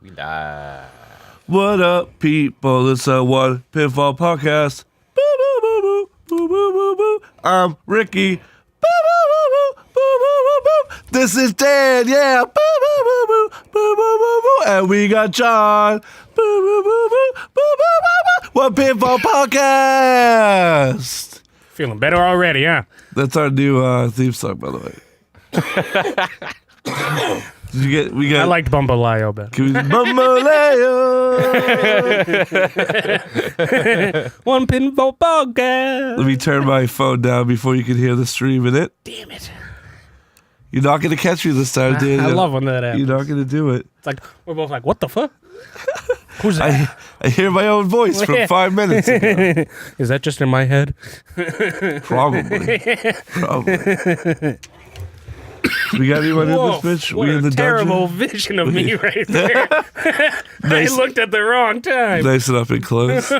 We die. What up, people? It's a One Pinfall podcast. Boo, boo, boo, boo, boo, boo, boo, boo. I'm Ricky. Boo, boo, boo, boo, boo, boo, boo, boo. This is Dan, yeah. Boo, boo, boo, boo, boo, boo, boo, boo. And we got John. Boo, boo, boo, boo, boo, boo, boo, boo. One Pinfall podcast. Feeling better already, huh? That's our new theme song, by the way. Did you get? We got. I liked Bumbaleo better. Bumbaleo. One Pinfall podcast. Let me turn my phone down before you can hear the stream in it. Damn it. You're not going to catch me this time, Dan. I love when that happens. You're not going to do it. It's like, we're both like, what the fuck? Who's that? I hear my own voice from 5 minutes ago. Is that just in my head? Probably. We got anyone in this bitch? What We in the a terrible dungeon? vision of me right there. I looked at the wrong time. Nice and up and close. So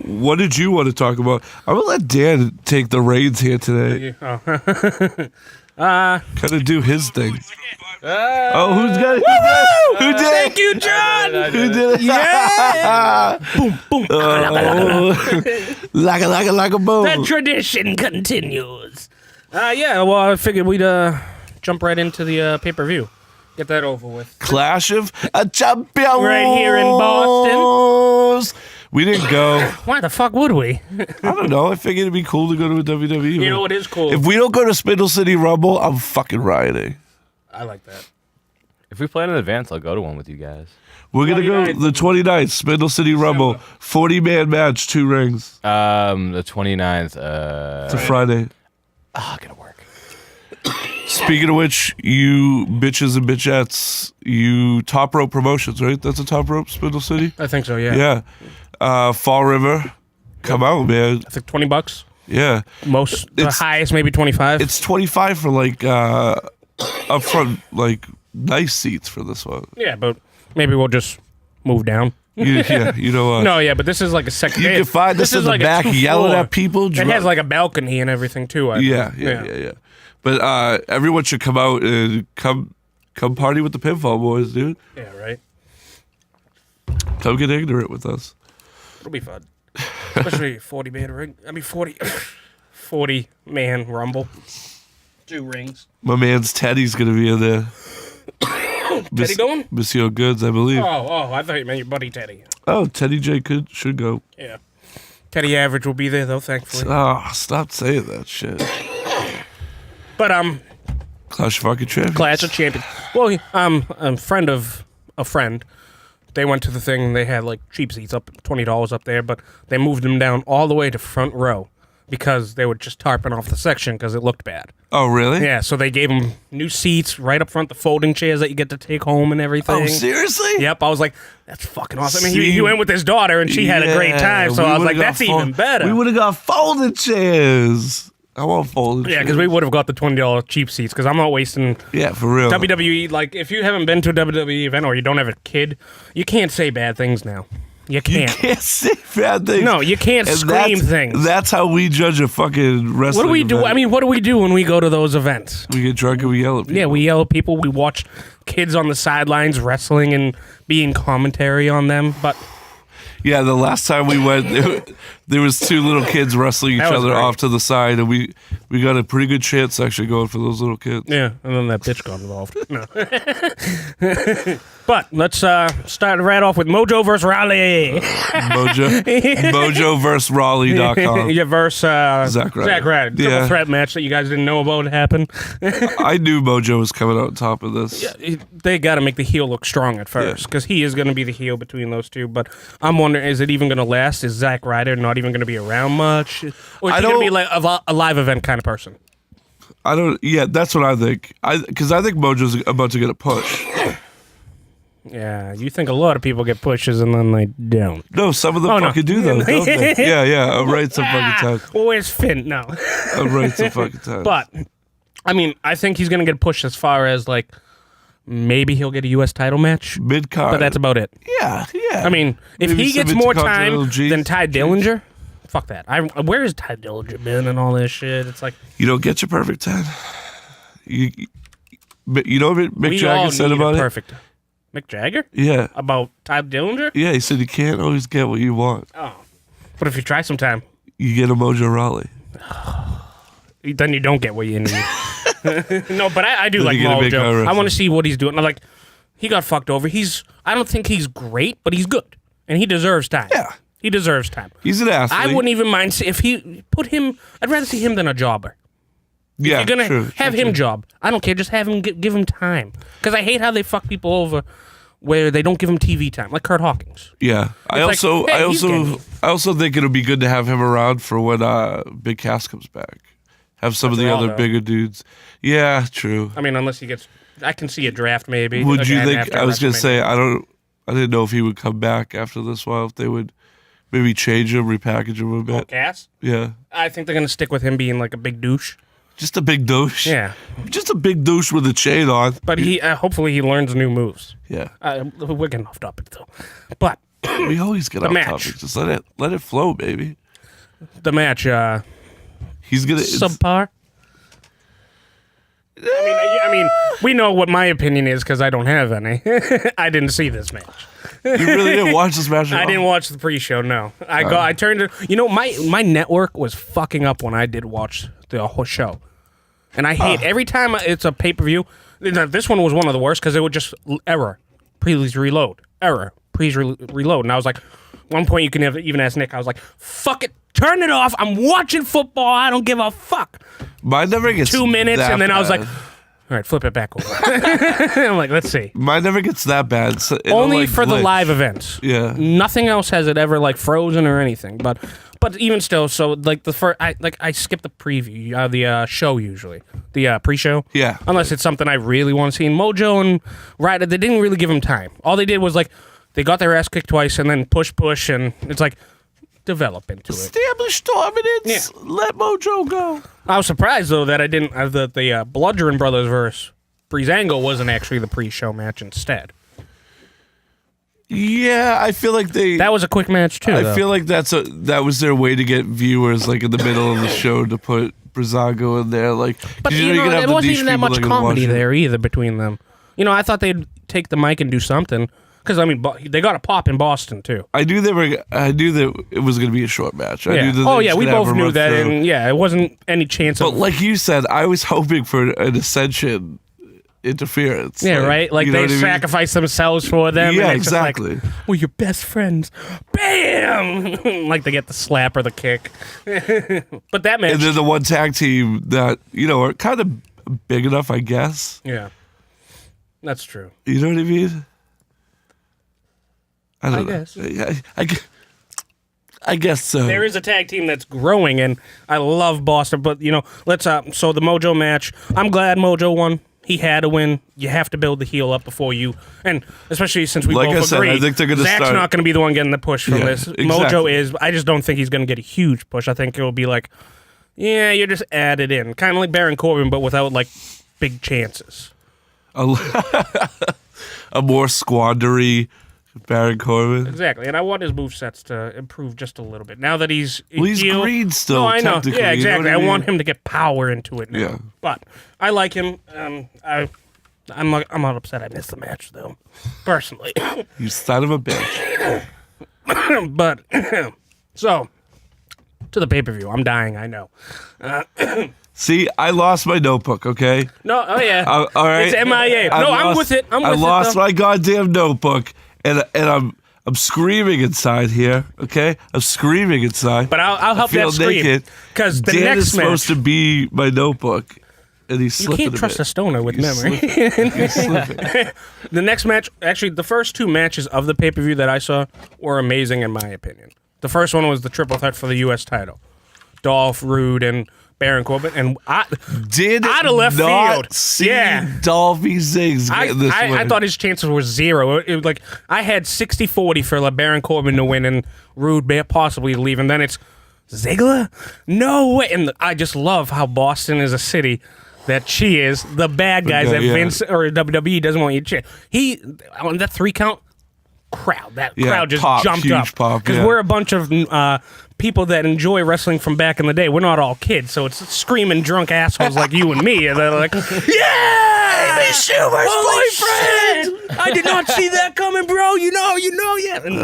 what did you want to talk about? I'm gonna let Dan take the reins here today. Kind of do his thing. Who's got it? Who did it? Thank you, John. Who did it? Yeah. Boom, boom. Like a boom. The tradition continues. Well, I figured we'd jump right into the pay-per-view. Get that over with. Clash of Champions. Right here in Boston. We didn't go. Why the fuck would we? I don't know. I figured it'd be cool to go to a WWE. You know what is cool? If we don't go to Spindle City Rumble, I'm fucking rioting. I like that. If we plan in advance, I'll go to one with you guys. We're going to go the 29th, Spindle City Rumble. 40-man match, 2 rings. The 29th. It's a Friday. I gotta work. Speaking of which, you bitches and bitchettes, you Top Rope Promotions, right? That's a Top Rope, Spindle City? I think so, yeah. Yeah. Fall River. Come out, man. I think $20. Yeah. The highest, maybe 25. It's 25 for like up front, like nice seats for this one. Yeah, but maybe we'll just move down. You know what? No, yeah, but this is like a second. You can find this in the like back yelling at people. It has like a balcony and everything too. Yeah. But everyone should come out and come party with the Pinfall boys, dude. Yeah, right. Come get ignorant with us. It'll be fun. Especially 40-man ring. 40-man rumble. 2 rings. My man's Teddy's gonna be in there. Teddy going? Monsieur Goods, I believe. Oh, I thought you meant your buddy Teddy. Oh, Teddy J should go. Yeah. Teddy Average will be there though, thankfully. Oh, stop saying that shit. But Clash of fucking Champions. Clash of Champions. Well, a friend of a friend. They went to the thing. They had like cheap seats up, $20 up there, but they moved them down all the way to front row because they were just tarping off the section because it looked bad. Oh, really? Yeah, so they gave them new seats right up front, the folding chairs that you get to take home and everything. Oh, seriously? Yep, I was like, that's fucking awesome. I mean, he went with his daughter and she had a great time, so I was like, that's even better. We would have got folded chairs. I want folded chairs. Yeah, because we would have got the $20 cheap seats because I'm not wasting. Yeah, for real. WWE, like, if you haven't been to a WWE event or you don't have a kid, you can't say bad things now. You can't. You can't say bad things. No, you can't scream things. That's how we judge a fucking wrestling What do we do? event. I mean, what do we do when we go to those events? We get drunk and we yell at people. Yeah, we yell at people. We watch kids on the sidelines wrestling and being commentary on them. But yeah, the last time we went, there was 2 little kids wrestling each other off to the side, and we got a pretty good chance actually going for those little kids. yeah, and then that bitch got involved. No. But let's start right off with Mojo versus Raleigh. Mojo versus Raleigh.com. Yeah, versus Zach Ryder. Zach Ryder. Triple threat match that you guys didn't know about happened. I knew Mojo was coming out on top of this. Yeah, they got to make the heel look strong at first because he is going to be the heel between those two. But I'm wondering, is it even going to last? Is Zach Ryder not even going to be around much? Or is he going to be like a live event kind of person? I don't. Yeah, that's what I think. Because I think Mojo's about to get a push. Yeah, you think a lot of people get pushes and then they don't. No, some of them fucking do though, don't they? Yeah. I'm right some fucking time. Well, where's Finn? No. I'm right some fucking time. But, I mean, I think he's going to get pushed as far as, like, maybe he'll get a U.S. title match. Mid-card. But that's about it. Yeah. I mean, if Maybe he gets some more Intercontinental time than Ty Dillinger, fuck that. Where has Ty Dillinger been and all this shit? It's like... You don't get your perfect 10. You know what Mick We all Jagger said need a about it? perfect. Mick Jagger? Yeah. About Todd Dillinger? Yeah, he said you can't always get what you want. Oh. But if you try sometime, You get a Mojo Raleigh. then you don't get what you need. No, but I do Then like you get a big car Mojo. I wrestler. want to see what he's doing. Like, he got fucked over. I don't think he's great, but he's good. And he deserves time. Yeah. He deserves time. He's an athlete. I wouldn't even mind if he put him. I'd rather see him than a jobber. Yeah, You're gonna true, have him job. I don't care. Just have him give him time. Because I hate how they fuck people over where they don't give him TV time, like Kurt Hawkins. Yeah, I It's like, also, hey, I he's also, getting- I also think it'll be good to have him around for when Big Cass comes back. Have some of the After all, other though. bigger dudes. Yeah, true. I mean, unless he gets, I can see a draft maybe. Would you again think? after I was gonna WrestleMania. say I didn't know if he would come back after this while. If they would maybe change him, repackage him a bit. Cass. Yeah, I think they're gonna stick with him being like a big douche. just a big douche. Yeah, just a big douche with a chain on. but he hopefully he learns new moves. Yeah, We're getting off topic though, but we always get off match. topic. Just let it flow, baby. the match He's gonna. it's- subpar. I mean, we know what my opinion is because I don't have any. I didn't see this match. you really didn't watch this match. At I all? didn't watch the pre-show. No, I turned it. You know, my network was fucking up when I did watch the whole show, and I hate every time it's a pay-per-view. This one was one of the worst because it would just error, please reload, error, please reload, and I was like, one point you can even ask Nick. I was like, fuck it, turn it off. I'm watching football. I don't give a fuck. Mine never gets 2 minutes, that and then I was like, bad. all right, flip it back over. I'm like, let's see. Mine never gets that bad. So it'll, Only like, for the glitch. live events. Yeah. Nothing else has it ever like frozen or anything. But even still, so like the first, I skip the preview, the show usually, the pre-show. Yeah. Unless it's something I really want to see. And Mojo and Ryder, they didn't really give him time. All they did was like they got their ass kicked twice and then push, and it's like develop into it. Establish dominance. Let Mojo go. I was surprised though that I didn't that the Bludgeon Brothers versus Breezango wasn't actually the pre-show match instead. Yeah, I feel like That was a quick match too. I though. feel like that was their way to get viewers like in the middle of the show to put Breezango in there. Like, 'cause But you can have it the wasn't niche even that people much can watch comedy it. there either between them. You know, I thought they'd take the mic and do something because I mean, they got a pop in Boston too. I knew that it was going to be a short match. I Yeah. knew that Oh they yeah, was we gonna have both a knew run that, through. and yeah, it wasn't any chance But of. like you said, I was hoping for an Ascension interference. Yeah, right. Like you know they what I mean? sacrifice themselves for them. Yeah, and it's just like, exactly. we're your best friends. Bam! Like they get the slap or the kick. But that match, And then the one tag team that are kind of big enough, I guess. yeah, that's true. You know what I mean? I don't know. guess. I guess so. There is a tag team that's growing, and I love Boston. But let's so the Mojo match. I'm glad Mojo won. He had to win. You have to build the heel up before you, and especially since we Like both I said, agree, I think they're gonna Zach's start- not going to be the one getting the push from Yeah, this. exactly. Mojo is. I just don't think he's going to get a huge push. I think it will be like, yeah, you're just added in, kind of like Baron Corbin, but without like big chances. a more squandery Baron Corbin. Exactly, and I want his movesets to improve just a little bit now that he's Well, he's heel. green still, No, I know. technically, Yeah, you know exactly. what I I mean? want him to get power into it now. Yeah. But I like him. I'm not upset I missed the match though, personally. You son of a bitch. But so to the pay-per-view, I'm dying. I know. See, I lost my notebook, okay? No, oh yeah. All right. It's MIA. No, I'm with it. I'm with I it. lost though. my goddamn notebook, and I'm screaming inside here, okay? I'm screaming inside. But I'll help I feel that scream naked. because the Dan next is supposed match. to be my notebook, and he's You slipping can't trust a a stoner with He's memory. He's slipping. The next match, actually, the first two matches of the pay-per-view that I saw were amazing in my opinion. The first one was the triple threat for the U.S. title. Dolph, Rude, and Baron Corbin. And Did Out of left not field. see Yeah. Dolphy Ziggs I get this win. thought his chances were zero. It was like I had 60-40 for like Baron Corbin to win and Rude possibly leave. And then it's Ziggler? No way. And I just love how Boston is a city that cheers the bad guys Okay, that yeah. Vince or WWE doesn't want you to cheer. He, on that 3 count, that Yeah, crowd just pop, jumped huge up. pop, Because yeah. we're a bunch of people that enjoy wrestling from back in the day. We're not all kids, so it's screaming drunk assholes like you and me. And they're like, yeah! Amy Schumer's boyfriend. I did not see that coming, bro. You know, yeah. And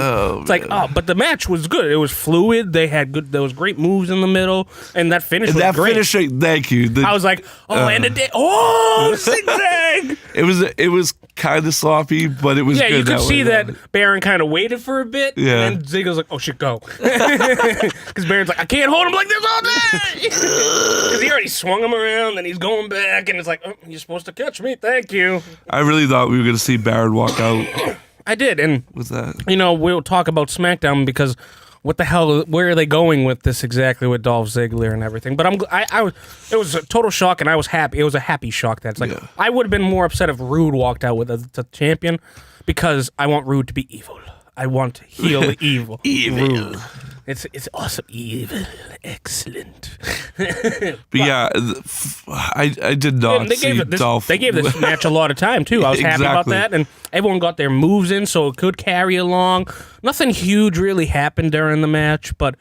it's like, but the match was good. It was fluid. They had good. There was great moves in the middle, and that finish was great. Thank you. I was like, and zigzag. It was kind of sloppy, but it was good. Yeah, you could see that around. Baron kind of waited for a bit, and then Ziggler's like, oh shit, go. Because Baron's like, I can't hold him like this all day. Because he already swung him around, and he's going back, and it's like, oh, you're supposed to catch me, thank you. I really thought we were going to see Baron walk out. I did, and What's that? you know, we'll talk about SmackDown because what the hell? Where are they going with this exactly with Dolph Ziggler and everything? But it was a total shock, and I was happy. It was a happy shock. That's like I would have been more upset if Rude walked out with the champion because I want Rude to be evil. I want heel evil. Rude. It's awesome. Evil. Excellent. But yeah, I did not see Dolph. They gave this match a lot of time, too. I was happy about that. And everyone got their moves in, so it could carry along. Nothing huge really happened during the match, but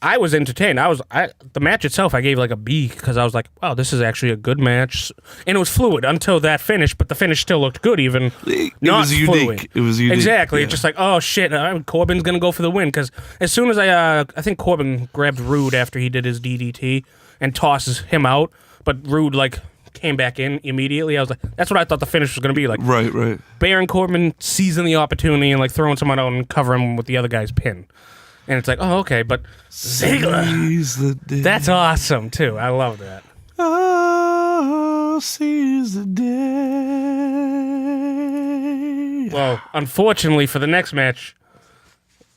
I was entertained. The match itself, I gave like a B because I was like, wow, this is actually a good match. And it was fluid until that finish, but the finish still looked good even. It was unique. It was unique. Exactly. It's just like, oh shit, Corbin's going to go for the win. Because as soon as I think Corbin grabbed Rude after he did his DDT and tosses him out, but Rude like came back in immediately. I was like, that's what I thought the finish was going to be like. Right. Baron Corbin seizing the opportunity and like throwing someone out and covering him with the other guy's pin. And it's like, oh, okay, but Ziggler, that's awesome, too. I love that. Oh, seize the day. Well, unfortunately for the next match,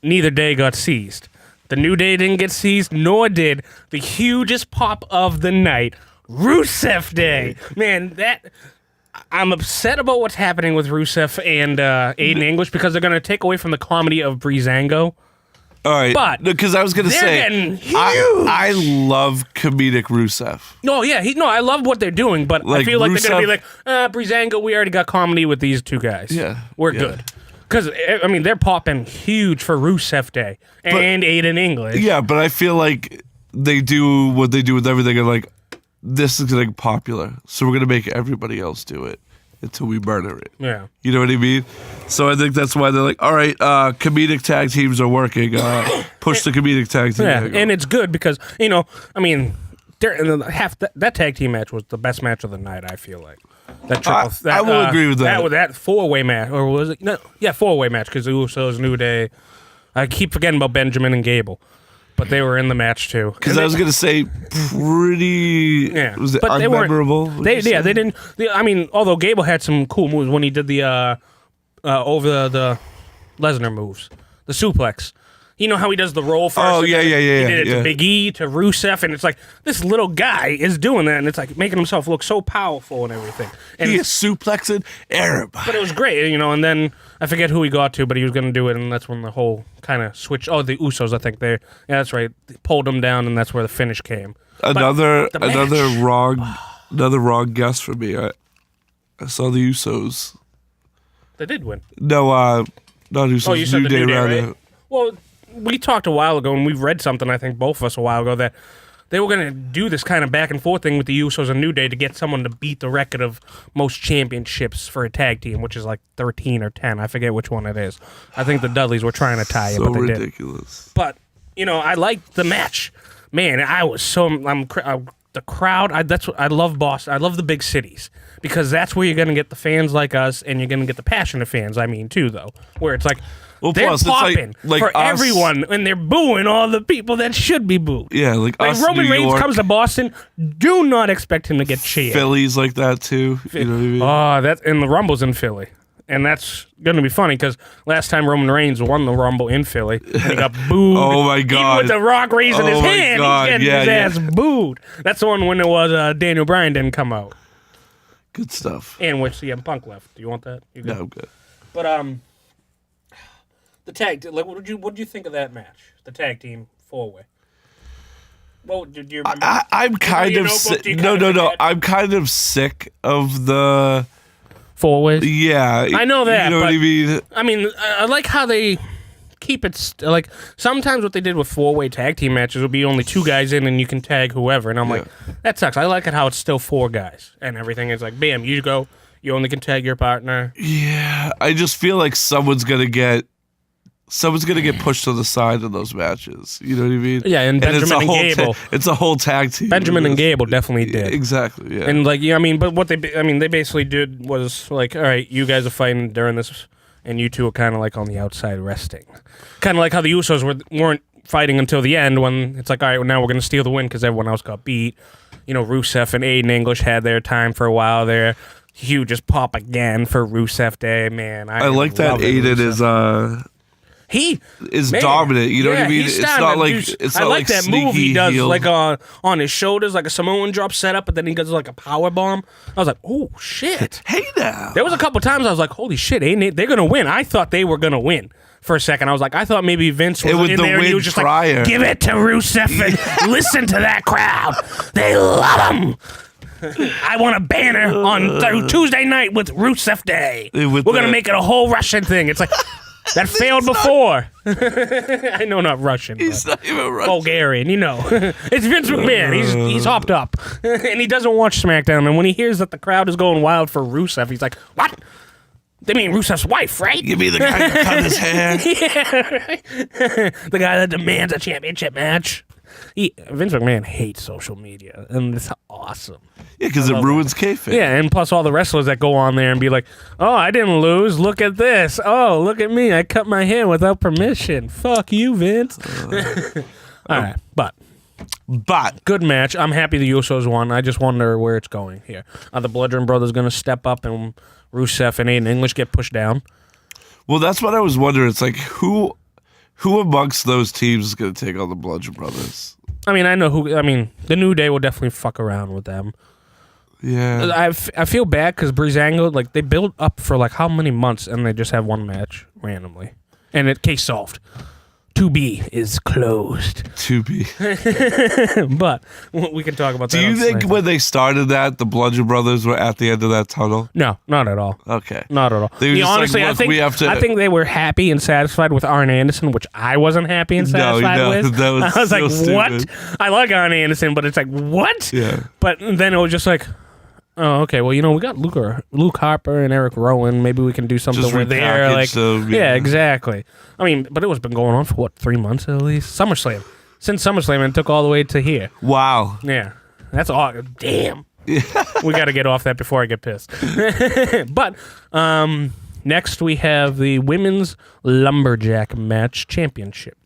neither day got seized. The New Day didn't get seized, nor did the hugest pop of the night, Rusev Day. Man, I'm upset about what's happening with Rusev and Aiden English because they're going to take away from the comedy of Breezango. All right, but because I was going to say, I love comedic Rusev. No, yeah, I love what they're doing, but I feel like Rusev, they're going to be like, Breezango, we already got comedy with these two guys. Yeah. We're good. Because, I mean, they're popping huge for Rusev Day and Aiden English. Yeah, but I feel like they do what they do with everything. And like, this is getting popular, so we're going to make everybody else do it until we murder it. Yeah. You know what I mean? So I think that's why they're like, all right, comedic tag teams are working. Push the comedic tag team. Yeah, and it's good because, you know, I mean, that tag team match was the best match of the night, I feel like. I will agree with that. That four-way match, or was it? No, yeah, four-way match because the Usos, New Day. I keep forgetting about Benjamin and Gable. But they were in the match too. Because I was gonna say, pretty. Yeah, was it but unmemorable? They didn't. I mean, although Gable had some cool moves when he did the over the Lesnar moves, the suplex. You know how he does the roll first? Oh, yeah. He did it to Big E, to Rusev, and it's like, this little guy is doing that, and it's like making himself look so powerful and everything. And He is suplexing everybody. but it was great, you know, and then I forget who he got to, but he was going to do it, and that's when the whole kind of switch. Oh, the Usos, I think. Yeah, that's right. They pulled him down, and that's where the finish came. Another wrong guess for me. I saw the Usos. They did win. No, not Usos. Oh, you said the New Day, Rally. right? Well, we talked a while ago, and we read something, I think both of us a while ago, that they were going to do this kind of back and forth thing with the Usos and New Day to get someone to beat the record of most championships for a tag team, which is like 13 or 10. I forget which one it is. I think the Dudleys were trying to tie it, So but they ridiculous. didn't. But, you know, I liked the match. Man, I was so... the crowd, that's what I love Boston. I love the big cities because that's where you're going to get the fans like us and you're going to get the passionate fans, too, though, where it's like... Well, they're plus, popping it's like for us. everyone, and they're booing all the people that should be booed. Yeah, like us, Roman New Reigns York, comes to Boston, do not expect him to get cheered. Philly's like that too. You know what I mean? And the Rumble's in Philly. And that's going to be funny because last time Roman Reigns won the Rumble in Philly, and he got booed. Oh, my God. Even with the Rock raising his hand, he's getting his ass booed. That's the one when it was Daniel Bryan didn't come out. Good stuff. And which CM Punk left. Do you want that? No, I'm good. But, the tag, like, what did you think of that match? The tag team 4-way. Well, did you remember? I'm kind of sick. No. I'm kind of sick of the 4-ways. Yeah, I know that. You know but, what I mean? I mean, I like how they keep it. Like sometimes what they did with 4-way tag team matches would be only 2 guys in, and you can tag whoever. And I'm like, that sucks. I like it how it's still 4 guys and everything is like, bam, you go. You only can tag your partner. Yeah, I just feel like someone's gonna get pushed to the side in those matches. You know what I mean? Yeah, and Benjamin and Gable. It's a whole tag team. Benjamin and Gable definitely did. Exactly. Yeah. And like, yeah, I mean, but what they basically did was like, all right, you guys are fighting during this, and you two are kind of like on the outside resting, kind of like how the Usos weren't fighting until the end when it's like, all right, well, now we're gonna steal the win because everyone else got beat. You know, Rusev and Aiden English had their time for a while there. Hugh just pop again for Rusev Day, man. I like that Aiden is dominant. You know what I mean? It's not like I like that move he does, heel. like on his shoulders, like a Samoan drop setup, but then he does like a power bomb. I was like, oh shit! Hey now, there was a couple times I was like, holy shit, they're gonna win. I thought they were gonna win for a second. I was like, I thought maybe Vince was in there and he was just like, give it to Rusev and listen to that crowd. They love him. I want a banner on Tuesday night with Rusev Day. We're going to make it a whole Russian thing. It's like, that failed before. I know not Russian. He's not even Russian. Bulgarian, you know. It's Vince McMahon. He's hopped up. And he doesn't watch SmackDown. And when he hears that the crowd is going wild for Rusev, he's like, what? They mean Rusev's wife, right? You mean the guy who cut his hair? Yeah, right. The guy that demands a championship match. Vince McMahon hates social media, and it's awesome. Yeah, because it ruins kayfabe. Yeah, and plus all the wrestlers that go on there and be like, oh, I didn't lose. Look at this. Oh, look at me. I cut my hair without permission. Fuck you, Vince. All right, but good match. I'm happy the Usos won. I just wonder where it's going here. Are the Bludgeon Brothers going to step up and Rusev and Aiden English get pushed down? Well, that's what I was wondering. It's like, who amongst those teams is going to take on the Bludgeon Brothers? I mean, I know who. I mean, the New Day will definitely fuck around with them. Yeah. I feel bad because Breezango, like, they build up for, like, how many months, and they just have one match randomly. And case solved. 2B is closed. 2B. But we can talk about that. Do you think when they started that, the Bludgeon Brothers were at the end of that tunnel? No, not at all. Okay. Not at all. Honestly, I think they were happy and satisfied with Arn Anderson, which I wasn't happy and satisfied with. I was like, what? I like Arn Anderson, but it's like, what? Yeah. But then it was just like, oh, okay. Well, you know, we got Luke Harper and Eric Rowan. Maybe we can do something with there. Like, yeah, exactly. I mean, but it was been going on for what, 3 months at least? SummerSlam. Since SummerSlam, and it took all the way to here. Wow. Yeah, that's all. Damn. We got to get off that before I get pissed. But next we have the women's lumberjack match championship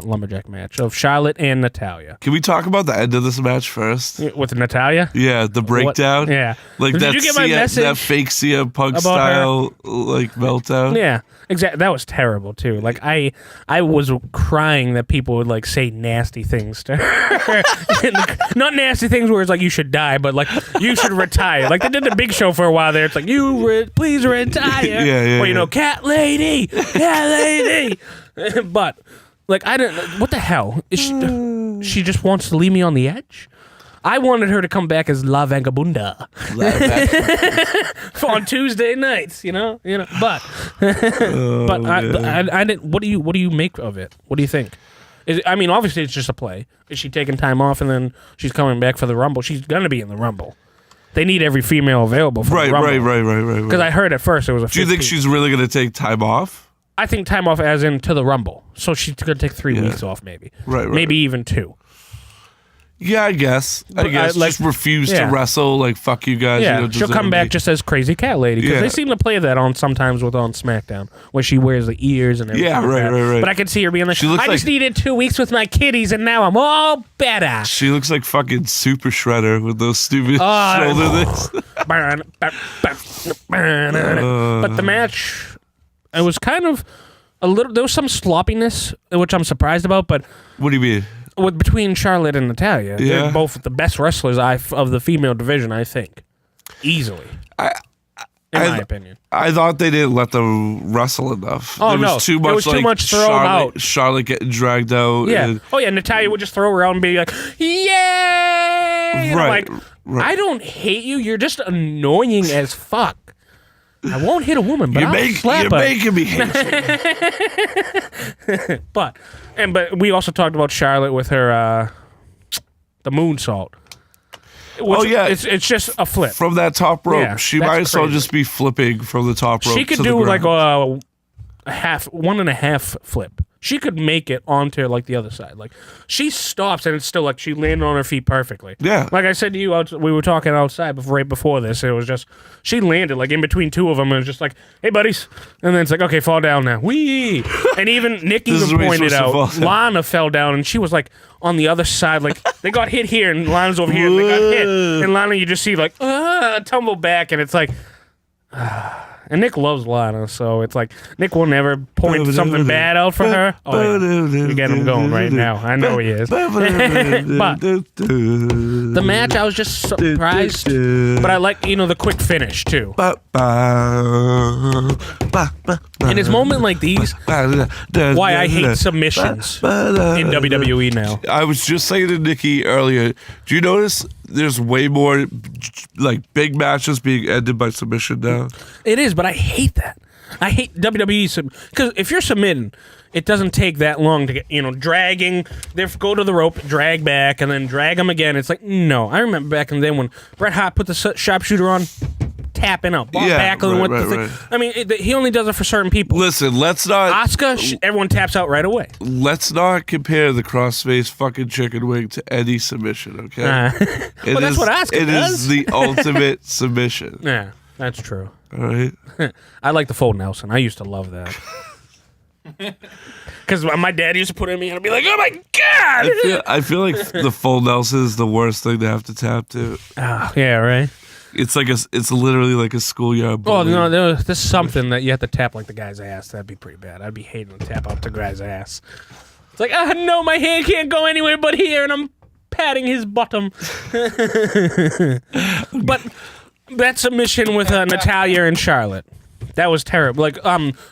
lumberjack match of Charlotte and Natalya. Can we talk about the end of this match first? With Natalya? Yeah, the breakdown. What? Yeah. Like Did that, you get my message? That fake CM Punk style like meltdown. Yeah, exactly. That was terrible too. Like I was crying that people would like say nasty things to her. Not nasty things where it's like you should die, but like you should retire. Like they did the Big Show for a while there. It's like please retire. Yeah. Or you know, cat lady. But like I don't. What the hell? She just wants to leave me on the edge. I wanted her to come back as La Vagabunda on Tuesday nights, you know. But I didn't. What do you make of it? What do you think? I mean, obviously it's just a play. Is she taking time off and then she's coming back for the Rumble? She's gonna be in the Rumble. They need every female available for the Rumble. Right. Because I heard at first it was a. 15. Do you think she's really gonna take time off? I think time off as in to the Rumble. So she's gonna take 3 weeks off, maybe. Right. Maybe even 2. Yeah, I guess. Like, just refuse to wrestle. Like, fuck you guys. Yeah, you know, she'll come back just as crazy cat lady because they seem to play that on SmackDown where she wears the ears and everything. Yeah, right. But I can see her being like, I just needed 2 weeks with my kitties and now I'm all better. She looks like fucking Super Shredder with those stupid shoulder things. But the match, it was kind of a little. There was some sloppiness, which I'm surprised about. But what do you mean? Between Charlotte and Natalya, they're both the best wrestlers of the female division, I think. Easily. In my opinion. I thought they didn't let them wrestle enough. Oh, there was too much, there was too much throw out. Charlotte getting dragged out. Yeah. Natalya would just throw around and be like, yay! Right. I don't hate you. You're just annoying as fuck. I won't hit a woman, but I'll slap her. You're making me hate you. But we also talked about Charlotte with her the moonsault. Oh, yeah. it's just a flip. From that top rope, Yeah, she that's might as well crazy. just be flipping from the top rope. She could to the do like ground. a half, 1.5 flip. She could make it onto like the other side. Like she stops and it's still like she landed on her feet perfectly. Yeah. Like I said to you, we were talking outside right before this. It was just she landed like in between two of them and it was just like, "Hey, buddies," and then it's like, "Okay, fall down now." Wee. And even Nick This is even where you're pointed supposed to out fall down. Lana fell down and she was like on the other side. Like they got hit here and Lana's over here and they got hit and Lana you just see like tumble back and it's like. And Nick loves Lana, so it's like Nick will never point something bad out for her. Oh, yeah. We get him going right now. I know he is. But the match, I was just surprised. But I like, the quick finish, too. And it's moments like these why I hate submissions in WWE now. I was just saying to Nikki earlier, do you notice there's way more like big matches being ended by submission now? It is, but I hate that. I hate WWE because if you're submitting, it doesn't take that long to get, dragging. They go to the rope, drag back, and then drag them again. It's like, no. I remember back in the day when Bret Hart put the sharpshooter on, tapping up, back with the thing. I mean, he only does it for certain people. Listen, let's not. Asuka, everyone taps out right away. Let's not compare the crossface fucking chicken wing to any submission, okay? Well, that's what Asuka It does. is the ultimate submission. Yeah, that's true. All right. I like the full Nelson. I used to love that. Because my dad used to put it in me and I'd be like, "Oh my god!" I feel like the full Nelson is the worst thing to have to tap to. Yeah, right. It's literally like a schoolyard. Oh bully. no, there's something that you have to tap like the guy's ass. That'd be pretty bad. I'd be hating to tap out the guy's ass. It's like, no, my hand can't go anywhere but here, and I'm patting his bottom. But that submission with Natalya and Charlotte, that was terrible. Like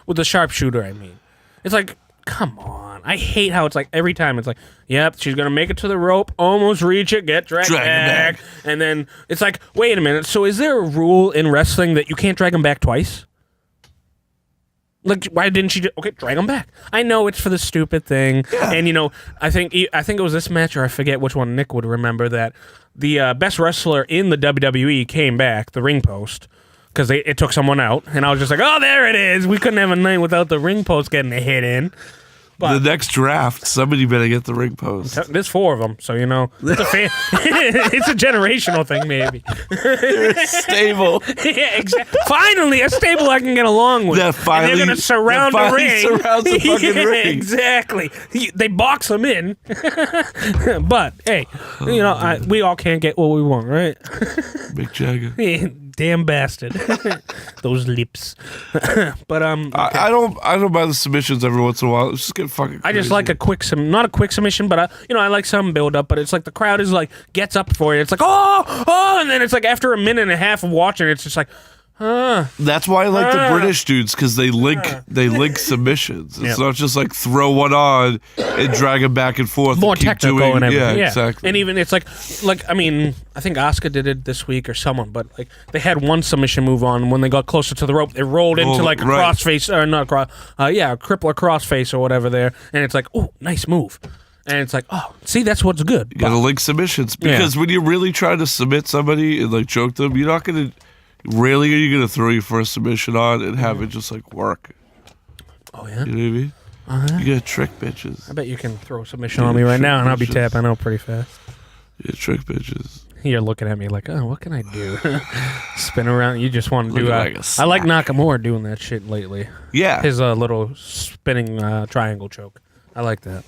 with the sharpshooter, I mean, it's like, come on. I hate how it's like every time it's like, yep, she's gonna make it to the rope, almost reach it, get dragged back, and then it's like, wait a minute. So is there a rule in wrestling that you can't drag them back twice? Like, why didn't she drag them back? I know it's for the stupid thing, and I think it was this match, or I forget which one. Nick would remember that the best wrestler in the WWE came back, the ring post, because it took someone out, and I was just like, oh, there it is. We couldn't have a night without the ring post getting a hit in. But the next draft, somebody better get the ring post. there's 4 of them, so it's it's a generational thing, maybe. Stable. Yeah, exactly. Finally, a stable I can get along with. That finally, and they're gonna surround that the finally ring. surrounds the fucking Yeah, ring. exactly. They box them in, but hey, we all can't get what we want, right? Mick Jagger. Damn bastard. Those lips. But I don't buy the submissions every once in a while. It's just get fucking crazy. I just like a quick not a quick submission, but I like some build up. But it's like the crowd is like gets up for it. It's like oh, and then it's like after a minute and a half of watching, it's just like. That's why I like the British dudes, because they link submissions. It's not just like throw one on and drag them back and forth. More and keep technical doing, and everything. Yeah, exactly. And even it's like I mean, I think Asuka did it this week or someone, but like they had one submission move on when they got closer to the rope, they rolled into like a crossface or not a crippler crossface or whatever there, and it's like, oh, nice move. And it's like, oh, see, that's what's good. You gotta link submissions, because when you're really trying to submit somebody and like choke them, you're not gonna. Rarely are you going to throw your first submission on and have it just like work. Oh, yeah? You know what I mean? You got to trick bitches. I bet you can throw a submission on me right now and I'll be tapping out pretty fast. You trick bitches. You're looking at me like, oh, what can I do? Spin around. You just want to do like a I like Nakamura doing that shit lately. Yeah. His little spinning triangle choke. I like that.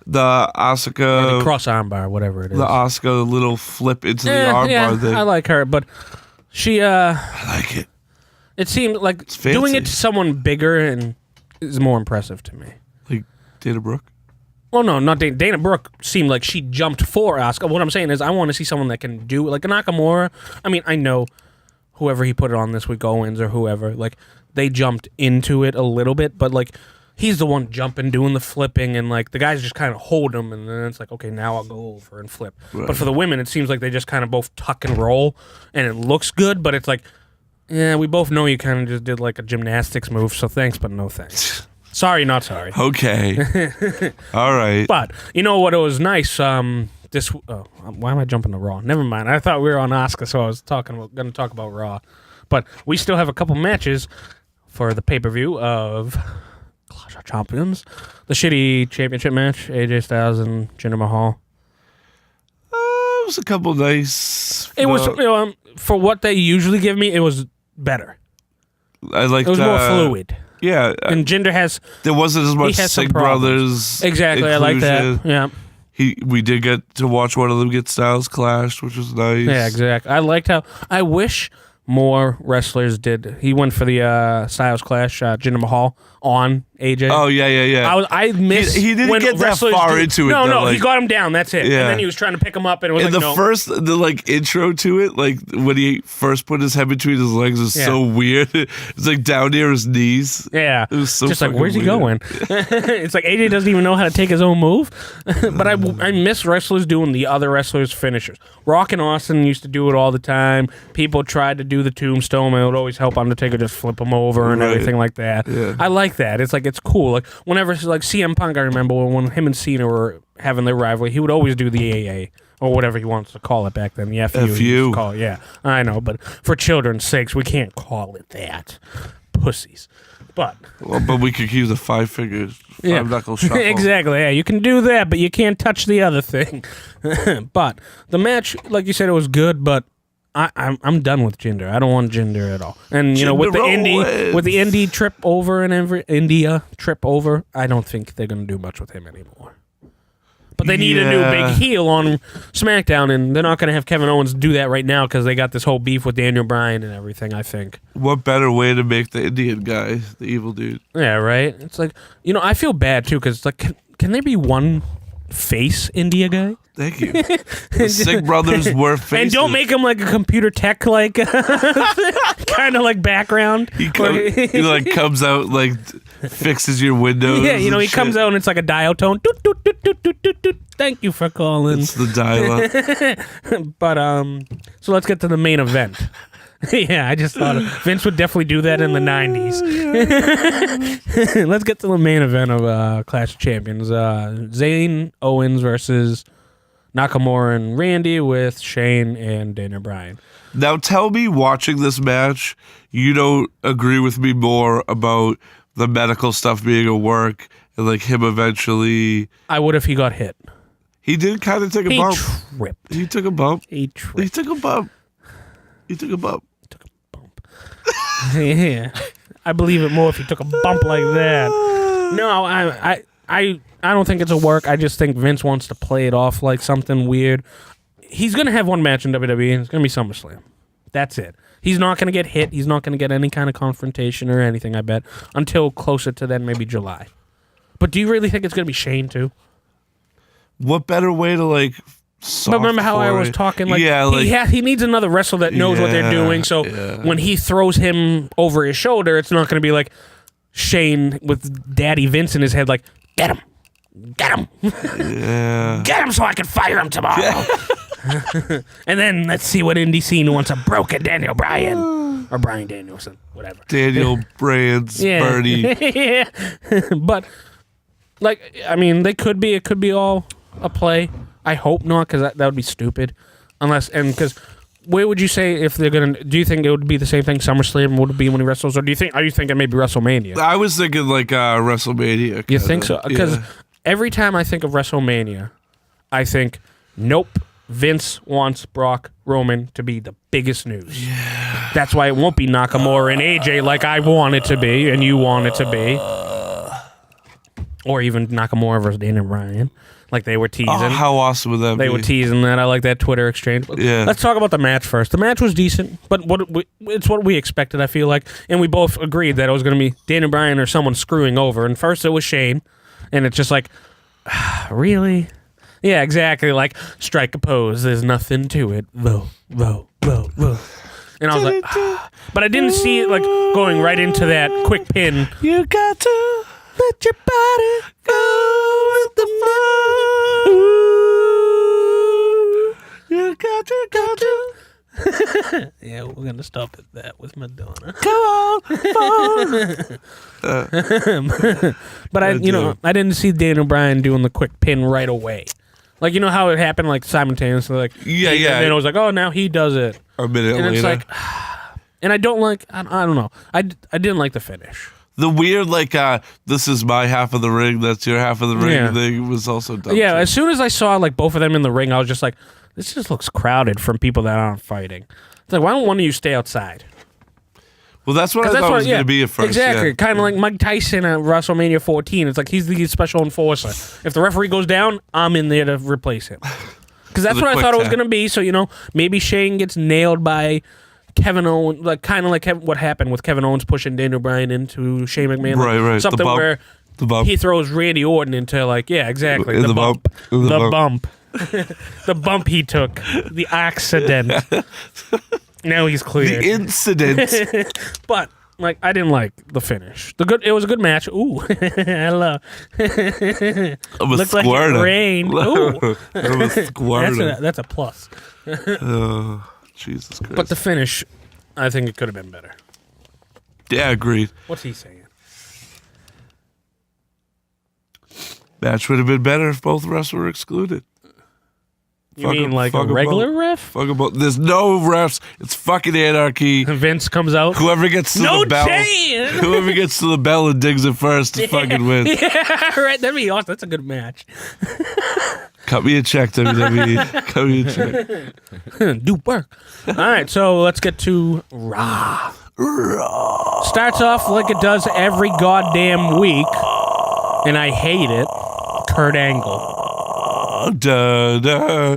The Asuka. Or the cross armbar, whatever it is. The Asuka little flip into the armbar thing. I like her, but she I like it. It seemed like doing it to someone bigger and is more impressive to me. Like Dana Brooke? Well, no, not Dana. Dana Brooke seemed like she jumped for Asuka. What I'm saying is I want to see someone that can do it. Like a Nakamura. I mean, I know whoever he put it on this week, Owens or whoever, like they jumped into it a little bit, but like he's the one jumping, doing the flipping, and like the guys just kind of hold him, and then it's like, okay, now I'll go over and flip. Right. But for the women, it seems like they just kind of both tuck and roll, and it looks good, but it's like, yeah, we both know you kind of just did like a gymnastics move, so thanks, but no thanks. Sorry, not sorry. Okay. All right. But you know what? It was nice. why am I jumping to Raw? Never mind. I thought we were on Asuka, so I was going to talk about Raw. But we still have a couple matches for the pay-per-view of Clash of Champions. The shitty championship match, AJ Styles and Jinder Mahal. It was a couple nice. It was for what they usually give me. It was better. I liked. It was more fluid. Yeah, And Jinder has. there wasn't as much He has some Sig Brothers. Exactly, I like that. inclusion. Yeah. We did get to watch one of them get Styles clashed, which was nice. Yeah, exactly. I liked how. I wish more wrestlers did. He went for the Styles Clash, Jinder Mahal on AJ. Oh yeah. I miss. He didn't when get that wrestlers far do- into it, No, though, he like- got him down. That's it. Yeah. And then he was trying to pick him up, and it was In like, the like intro to it, like when he first put his head between his legs, was Yeah. so weird. It's like down near his knees. Yeah, It was so just like, fucking where's he weird. going? It's like AJ doesn't even know how to take his own move. But I miss wrestlers doing the other wrestlers' finishers. Rock and Austin used to do it all the time. People tried to do the tombstone. It would always help Undertaker just flip him over and Right. everything like that. Yeah. I like that. It's like, it's cool. Like whenever, like CM Punk, I remember when him and Cena were having their rivalry, he would always do the AA. Or whatever he wants to call it back then. The FU. he used to call it. Yeah, I know. But for children's sakes, we can't call it that. Pussies. But But we could use a five knuckle shuffle. exactly. Yeah, you can do that, but you can't touch the other thing. But the match, like you said, it was good. But I'm done with Jinder. I don't want Jinder at all. And you know, with the indie trip over and India trip over, I don't think they're gonna do much with him anymore. But they need a new big heel on SmackDown, and they're not going to have Kevin Owens do that right now because they got this whole beef with Daniel Bryan and everything, I think. What better way to make the Indian guy the evil dude? Yeah, right? It's like, you know, I feel bad, too, because it's like, can there be one face India guy? Thank you. The Sig Brothers were faces. And don't make him like a computer tech, like, kind of like background. He like comes out, like, fixes your windows. Yeah, you know, and he comes shit. out and it's like a dial tone. Doot, doot, doot, doot, doot, doot, doot. Thank you for calling. It's the dial-up. But so let's get to the main event. Yeah, I just thought Vince would definitely do that in the 90s. Let's get to the main event of Clash of Champions. Zayn Owens versus Nakamura and Randy with Shane and Daniel Bryan. Now tell me, watching this match, you don't agree with me more about the medical stuff being a work and like him eventually. I would if he got hit. He did kind of take a He bump. tripped. He took a bump. He tripped. He took a bump. He took a bump. Yeah, I believe it more if he took a bump like that. No, I don't think it's a work. I just think Vince wants to play it off like something weird. He's gonna have one match in WWE, and it's gonna be SummerSlam. That's it. He's not gonna get hit. He's not gonna get any kind of confrontation or anything. I bet until closer to then, maybe July. But do you really think it's gonna be Shane too? What better way to like? But remember how I was talking? Like, yeah, like he needs another wrestler that knows what they're doing. So when he throws him over his shoulder, it's not going to be like Shane with Daddy Vince in his head, like, get him, get him so I can fire him tomorrow. Yeah. And then let's see what indie scene wants a broken Daniel Bryan or Bryan Danielson, whatever. Daniel Bryan's Bernie. Yeah. But like, I mean, it could be all a play. I hope not, because that would be stupid. Because where would you say if they're gonna? Do you think it would be the same thing SummerSlam would be when he wrestles, or are you thinking maybe WrestleMania? I was thinking like WrestleMania. Kinda. You think so? Because every time I think of WrestleMania, I think, nope, Vince wants Brock Roman to be the biggest news. Yeah. That's why it won't be Nakamura and AJ like I want it to be and you want it to be, or even Nakamura versus Daniel Bryan. Like they were teasing. Oh, how awesome would that be? They were teasing that. I like that Twitter exchange. Yeah. Let's talk about the match first. The match was decent, but it's what we expected, I feel like. And we both agreed that it was going to be Daniel Bryan or someone screwing over. And first it was Shane. And it's just like, really? Yeah, exactly. Like, strike a pose. There's nothing to it. Whoa. And I was like, but I didn't see it like going right into that quick pin. You got to let your body go with the flow. You got to. Yeah, we're gonna stop at that with Madonna. Come on. But I didn't see Daniel Bryan doing the quick pin right away. Like, you know how it happened, like, simultaneously? Like, Yeah. And then it was like, oh, now he does it. A minute And later. it's like, and I don't like, I don't know. I didn't like the finish. The weird, like, this is my half of the ring, that's your half of the ring Yeah. thing was also dumb. Yeah, too. as soon as I saw, like, both of them in the ring, I was just like, this just looks crowded from people that aren't fighting. It's like, why don't one of you stay outside? Well, that's what I thought it was going to be at first. Exactly. Yeah. Kind of like Mike Tyson at WrestleMania 14. It's like he's the special enforcer. If the referee goes down, I'm in there to replace him. Because that's the what I quick thought it was tap. going to be. So, maybe Shane gets nailed by Kevin Owens, like kind of like what happened with Kevin Owens pushing Daniel Bryan into Shane McMahon. Like Right. The something bump. where The bump. he throws Randy Orton into like, yeah, exactly. In The the bump. bump. In the The bump. bump. The bump he took. The accident. Now he's cleared. The incident. But like I didn't like the finish. It was a good match. Ooh, hello. I'm a Looked like squirter. it rained. Ooh, I'm a squirter. that's a plus. Oh, Jesus Christ. But the finish, I think it could have been better. Yeah, agreed. What's he saying? Match would have been better if both refs were excluded. You Fuck mean 'em, like fuck a 'em regular both. ref? Fuck about. There's no refs. It's fucking anarchy. Vince comes out. Whoever gets to No the bell, chance! whoever gets to the bell and digs it first, fucking wins. Yeah, right. That'd be awesome. That's a good match. Cut me a check, WWE. Cut me a check. Do work. All right, so let's get to Raw. Starts off like it does every goddamn week, and I hate it. Kurt Angle. Da da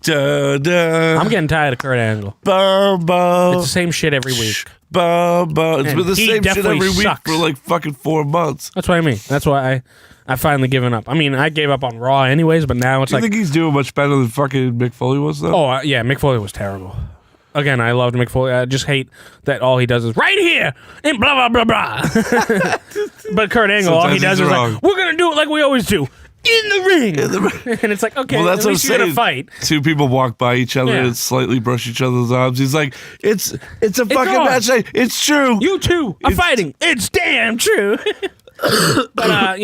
da da. I'm getting tired of Kurt Angle. Bumbo. It's the same shit every week. Bumbo. It's And been the he same shit definitely every week sucks. for like fucking 4 months. That's what I mean. That's why I finally given up. I mean, I gave up on Raw anyways, but now it's Do you like, think he's doing much better than fucking Mick Foley was though? oh yeah, Mick Foley was terrible. Again, I loved Mick Foley. I just hate that all he does is right here and blah blah blah blah. But Kurt Angle, all he Sometimes does he's is wrong. like, we're gonna do it like we always do. In the ring. And it's like, okay, Well, that's at what I'm least you're gonna saying. fight. Two people walk by each other Yeah. and slightly brush each other's arms. He's like, it's a fucking on. match night. It's true. You two are fighting. It's damn true. But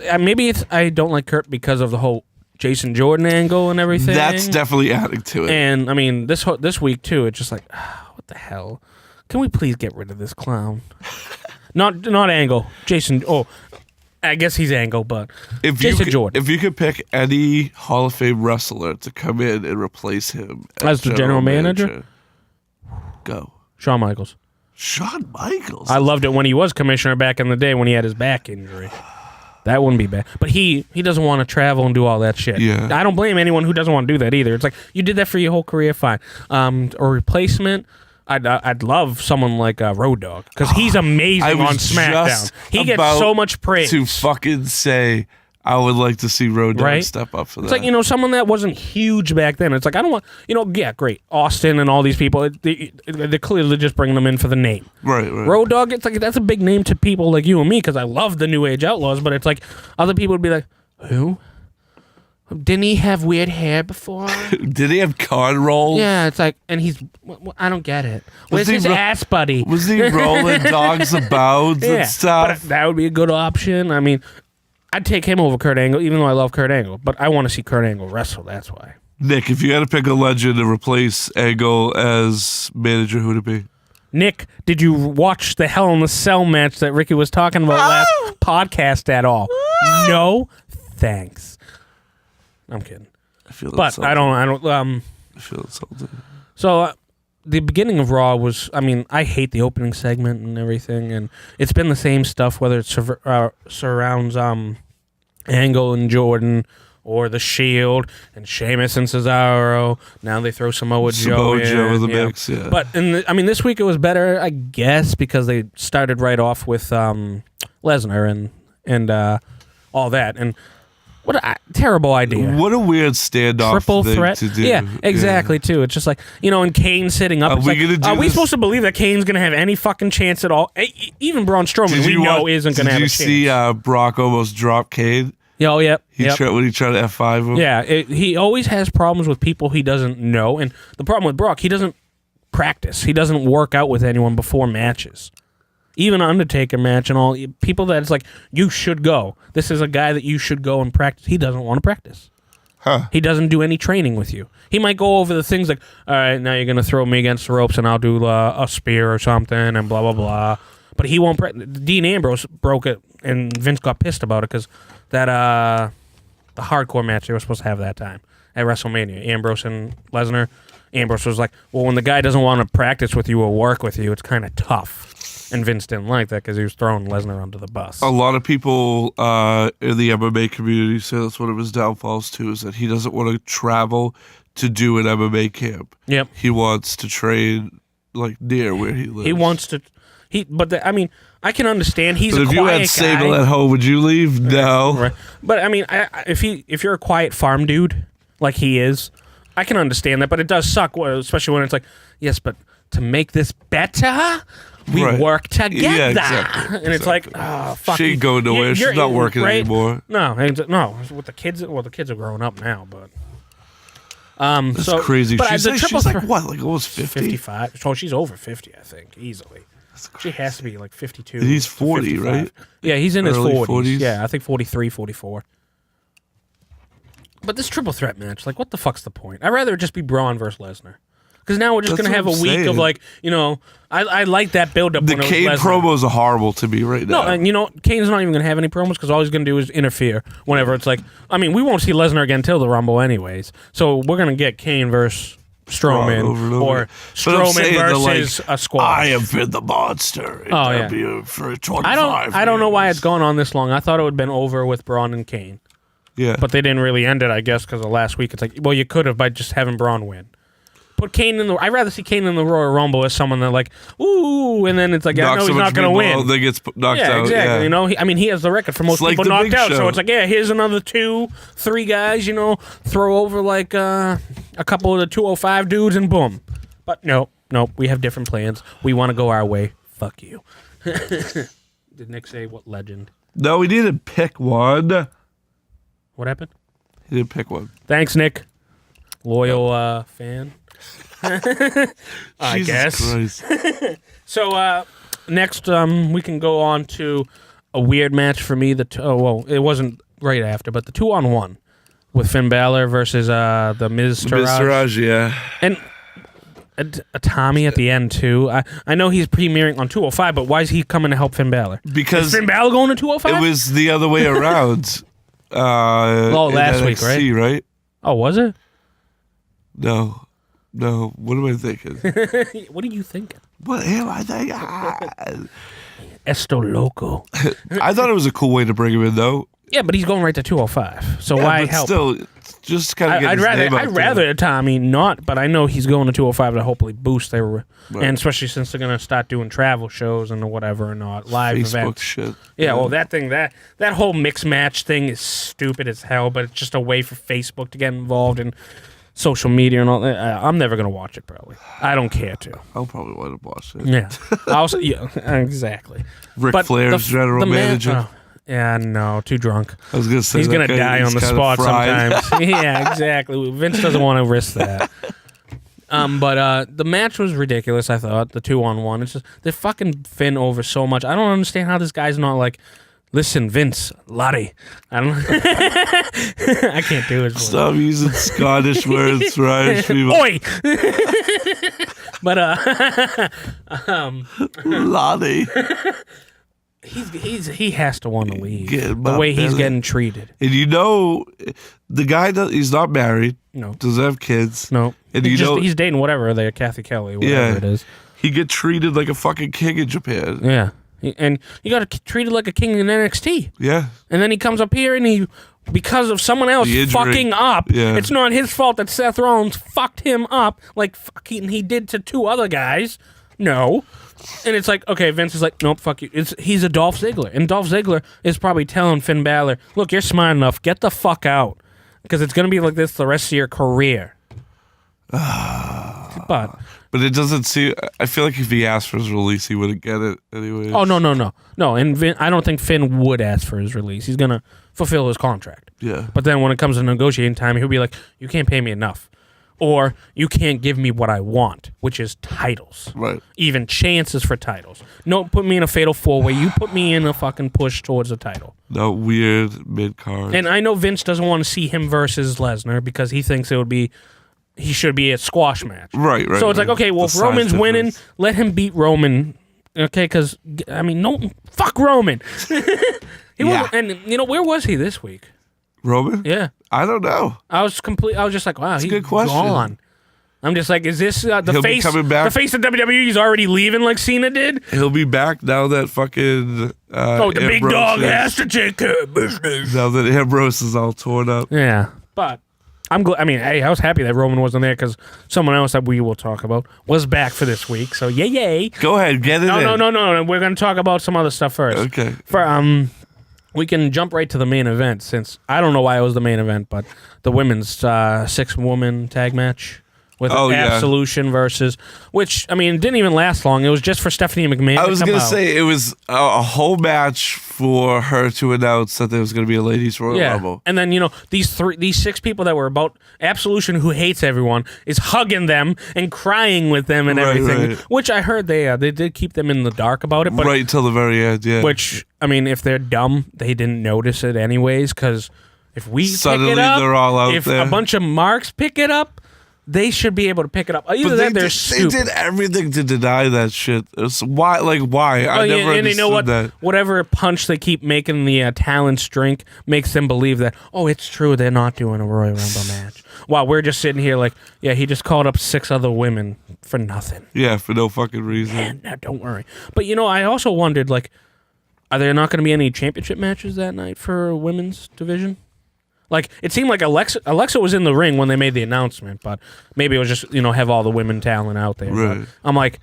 and maybe it's I don't like Kurt because of the whole Jason Jordan angle and everything. That's definitely adding to it. And I mean this week too. It's just like, what the hell? Can we please get rid of this clown? Not Angle. Jason. Oh, I guess he's Angle, but Jason Jordan If you could pick any Hall of Fame wrestler to come in and replace him As the general manager? go. Shawn Michaels. Shawn Michaels. I loved it when he was commissioner back in the day when he had his back injury. That wouldn't be bad. But he doesn't want to travel and do all that shit. Yeah. I don't blame anyone who doesn't want to do that either. It's like, you did that for your whole career, fine. A replacement, I'd love someone like Road Dogg because he's amazing I was on SmackDown. just He gets about so much praise. to fucking say I would like to see Road Dogg Right? step up for that. It's like, someone that wasn't huge back then. It's like, I don't want, yeah, great. Austin and all these people, they're clearly just bringing them in for the name. right. Road Dogg, it's like, that's a big name to people like you and me because I love the New Age Outlaws, but it's like, other people would be like, who? Didn't he have weird hair before? Did he have con rolls? Yeah, it's like, and I don't get it. Where's he his ass buddy? Was he rolling dogs about Yeah, and stuff? but that would be a good option. I mean, I'd take him over Kurt Angle, even though I love Kurt Angle, but I want to see Kurt Angle wrestle, that's why. Nick, if you had to pick a legend to replace Angle as manager, who'd it be? Nick, did you watch the Hell in the Cell match that Ricky was talking about last podcast at all? No, thanks. I'm kidding, I feel but insulted. I don't. I feel insulted. So the beginning of Raw was, I mean, I hate the opening segment and everything, and it's been the same stuff whether it surrounds Angle and Jordan or the Shield and Sheamus and Cesaro. Now they throw Samoa Joe in. in the yeah. mix, yeah. But this week it was better, I guess, because they started right off with Lesnar and all that. And what a terrible idea. What a weird standoff Triple thing threat. to do. Yeah, exactly, too. It's just like, and Kane sitting up. Are It's we like, gonna do are we this? supposed to believe that Kane's going to have any fucking chance at all? Even Braun Strowman, we know isn't going to have a chance. Did you see Brock almost drop Kane? Yeah, oh, yep. When he tried to F5 him? Yeah, he always has problems with people he doesn't know. And the problem with Brock, he doesn't practice. He doesn't work out with anyone before matches. Even an Undertaker match and all, people that it's like, you should go. This is a guy that you should go and practice. He doesn't want to practice. Huh. He doesn't do any training with you. He might go over the things like, all right, now you're going to throw me against the ropes and I'll do a spear or something and blah, blah, blah. But he won't. Dean Ambrose broke it, and Vince got pissed about it because the hardcore match they were supposed to have that time at WrestleMania, Ambrose and Lesnar. Ambrose was like, well, when the guy doesn't want to practice with you or work with you, it's kind of tough. And Vince didn't like that because he was throwing Lesnar under the bus. A lot of people in the MMA community say that's one of his downfalls too, is that he doesn't want to travel to do an MMA camp. Yep. He wants to train like near where he lives. He wants to. I mean, I can understand. He's but a if quiet you had guy. Sable at home, would you leave? No. Right. But I mean, if you're a quiet farm dude like he is, I can understand that. But it does suck, especially when it's like, yes, but to make this better, we Right. work together. Yeah, exactly. And it's like, oh, fuck. She ain't going nowhere. She's not working right? anymore. No, with the kids. Well, the kids are growing up now, but. That's crazy. But She's like what? Like almost 50? 55. So she's over 50, I think, easily. She has to be like 52. And he's 40, 55. right? Yeah, he's in his Early 40s. 40s? Yeah, I think 43, 44. But this triple threat match, like, what the fuck's the point? I'd rather it just be Braun versus Lesnar. Because now we're just That's going to have a what I'm week of, saying. like, I like that build-up The when it Kane was Lesnar. promos are horrible to me right now. No, and Kane's not even going to have any promos because all he's going to do is interfere whenever it's like, I mean, we won't see Lesnar again until the Rumble anyways. So we're going to get Kane versus Strowman over and over. or But I'm Strowman saying that, versus a squad. I have been the monster. Oh, yeah. For 25 I don't know why years. it's gone on this long. I thought it would have been over with Braun and Kane. Yeah. But they didn't really end it, I guess, because of last week. It's like, well, you could have by just having Braun win. Put Kane in the. I'd rather see Kane in the Royal Rumble as someone that like, ooh, and then it's like, I know he's not going to win. Then gets knocked Yeah, out. exactly. Yeah. You know, he has the record for most It's like people the knocked Big out. So Show. it's like, yeah, here's another 2-3 guys. You know, throw over like a couple of the 205 dudes, and boom. But no, we have different plans. We want to go our way. Fuck you. Did Nick say what legend? No, he didn't pick one. What happened? He didn't pick one. Thanks, Nick. Loyal fan. I Jesus guess. Christ. So next, we can go on to a weird match for me. It wasn't right after, but the 2-on-1 with Finn Balor versus the Miz Taraj. Mr. Raj, yeah. And a Tommy at the end too. I know he's premiering on 205, but why is he coming to help Finn Balor? Because Is Finn Balor going to 205? it was the other way around. last week, NXT, right? Oh, was it? No. What am I thinking? What are you thinking? What am I thinking? Esto loco. I thought it was a cool way to bring him in, though. Yeah, but he's going right to 205. So Yeah, why but help? still, just kind of get I'd his name out I'd there. rather Tommy not, but I know he's going to 205 to hopefully boost their, Right. and especially since they're going to start doing travel shows and whatever and not live Facebook events. shit. Yeah, well, that whole mixed match thing is stupid as hell, but it's just a way for Facebook to get involved in social media and all that. I'm never going to watch it, probably. I don't care to. I'll probably want to watch it. Yeah. Yeah, exactly. Ric But Flair's general manager. Yeah, no, too drunk. I was going to say He's that going to guy, die on he's the kinda spot fried. sometimes. Yeah, exactly. Vince doesn't want to risk that. But the match was ridiculous, I thought, the 2-on-1. It's just, they fucking Finn over so much. I don't understand how this guy's not like, listen, Vince, Lottie. I don't I can't do it. Stop using Scottish words for Irish people. Oi! But, Lottie. he has to want to leave. Get The my way he's belly. getting treated. And you know, the guy, he's not married, No. doesn't have kids. No. And you know, He's dating whatever, they're Kathy Kelly, whatever Yeah. it is. he get treated like a fucking king in Japan. Yeah. And you got to treat it like a king in NXT. Yeah. And then he comes up here and because of someone else The injury. fucking up, Yeah. it's not his fault that Seth Rollins fucked him up like fucking he did to 2 other guys. No. And it's like, okay, Vince is like, nope, fuck you. He's a Dolph Ziggler. And Dolph Ziggler is probably telling Finn Balor, look, you're smart enough. Get the fuck out. Because it's going to be like this the rest of your career. But it doesn't seem. I feel like if he asked for his release, he wouldn't get it anyway. oh no, and I don't think Finn would ask for his release. He's gonna fulfill his contract. Yeah. But then when it comes to negotiating time, he'll be like, "You can't pay me enough." or you can't give me what I want, which is titles. Right. Even chances for titles. No, put me in a fatal 4-way. You put me in a fucking push towards a title. No weird mid-card. And I know Vince doesn't want to see him versus Lesnar because he thinks he should be a squash match. Right. So it's like, okay, well, The if Roman's size winning, difference. let him beat Roman. Okay, because, I mean, no, fuck Roman. Yeah. And, where was he this week? Roman? Yeah. I don't know. I was just like, wow, he's a good question. gone. I'm just like, is this the He'll be face? coming back. The face of WWE is already leaving like Cena did? He'll be back now that fucking. The big Ambrose dog is- has to take care of business. Now that Ambrose is all torn up. Yeah, but I'm glad. I mean, hey, I was happy that Roman wasn't there because someone else that we will talk about was back for this week. So yay! Go ahead, get it in. No. We're gonna talk about some other stuff first. Okay. We can jump right to the main event since I don't know why it was the main event, but the women's 6-woman tag match with Absolution versus, which, I mean, didn't even last long. It was just for Stephanie McMahon. I was going to say it was a whole match for her to announce that there was going to be a ladies' Royal Rumble. And then, these 6 people that were about Absolution, who hates everyone, is hugging them and crying with them and everything, right. which I heard they did keep them in the dark about it. But Right till the very end, yeah. which, I mean, if they're dumb, they didn't notice it anyways, because if we Suddenly pick it up, they're all out if there. a bunch of marks pick it up, they should be able to pick it up. Either But that, they're they stupid. did everything to deny that shit. It's why? Why? I never and understood you know what? that. Whatever punch they keep making the talents drink makes them believe that, it's true, they're not doing a Royal Rumble match. While we're just sitting here like, yeah, he just called up 6 other women for nothing. Yeah, for no fucking reason. And don't worry. But, I also wondered, like, are there not going to be any championship matches that night for women's division? Like, it seemed like Alexa was in the ring when they made the announcement, but maybe it was just, have all the women talent out there. Right. But I'm like,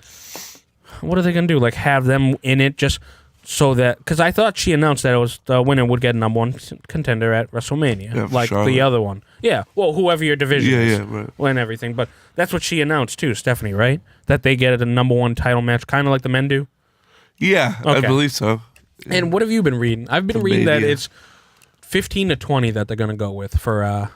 what are they going to do? Like, have them in it just so that... Because I thought she announced that it was the winner would get #1 contender at WrestleMania. Yeah, for like Charlotte. the other one. Yeah, well, whoever your division is. Yeah, right. And everything. But that's what she announced, too, Stephanie, right? That they get a #1 title match, kind of like the men do. Yeah, I Okay. believe so. And what have you been reading? I've been reading that Mania. it's 15 to 20 that they're going to go with for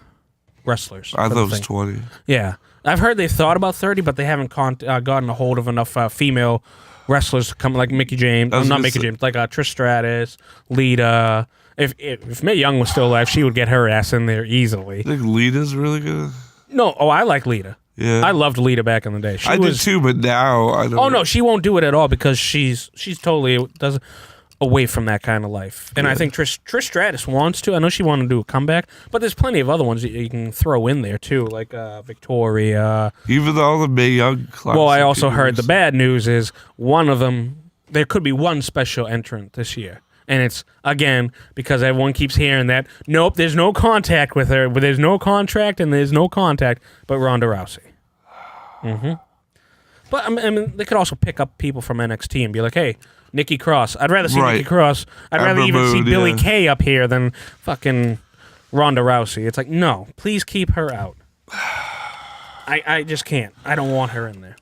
wrestlers. I for thought the it was thing. 20. Yeah. I've heard they've thought about 30, but they haven't gotten a hold of enough female wrestlers to come, like Mickey James. I was Not gonna Mickey say- James, like Trish Stratus, Lita. If Mae Young was still alive, she would get her ass in there easily. I think Lita's really good. No, I like Lita. Yeah. I loved Lita back in the day. She I was, did too, but now I don't. Oh no, she won't do it at all because she's totally doesn't away from that kind of life. And I think Trish Stratus wants to. I know she wanted to do a comeback, but there's plenty of other ones that you can throw in there too, like Victoria. Even all the Mae Young classic. Well, I also heard the heroes. bad news is one of them. There could be one special entrant this year. And it's, again, because everyone keeps hearing that, nope, there's no contact with her, but there's no contract and there's no contact, but Ronda Rousey. But, I mean, they could also pick up people from NXT and be like, hey, Nikki Cross. I'd rather see Right. Nikki Cross. I'd rather Amber even see Moon, Billy yeah. Kay up here than fucking Ronda Rousey. It's like, no, please keep her out. I just can't. I don't want her in there.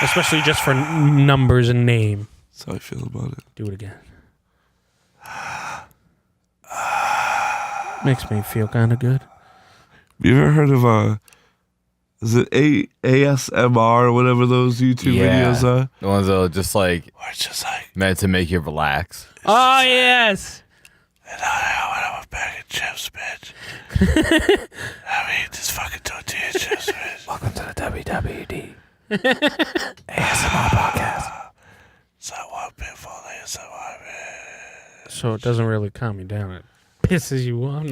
Especially just for numbers and name. That's how I feel about it. Do it again. Makes me feel kind of good. Have you ever heard of is it ASMR or whatever those YouTube videos are? The ones that are just like Or it's just like, meant to make you relax. Oh, yes. and I want a bag of chips, bitch. I mean, just fucking tortilla chips, bitch. Welcome to the WWD ASMR podcast. So I want Pinfall ASMR, man. So it doesn't really calm me down. It pisses you off.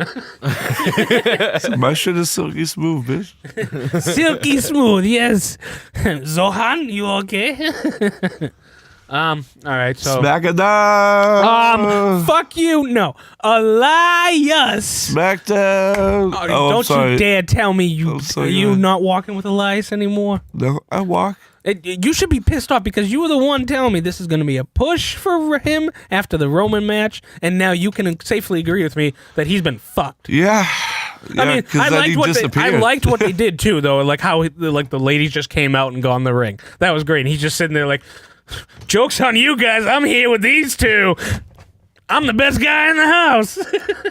My shit is silky smooth, bitch. Silky smooth, yes. Zohan, you okay? All right, so Smack a down. fuck you. No. Elias. Smackdown. Oh, I'm don't sorry. you dare tell me you I'm are sorry, you man. not walking with Elias anymore. No, I walk. You should be pissed off because you were the one telling me this is going to be a push for him after the Roman match, and now you can safely agree with me that he's been fucked. Yeah. I mean, 'cause I then liked he what I disappeared. liked what they did too, though. Like how like the ladies just came out and got in the ring. That was great. And he's just sitting there like, "Joke's on you guys. I'm here with these two. I'm the best guy in the house."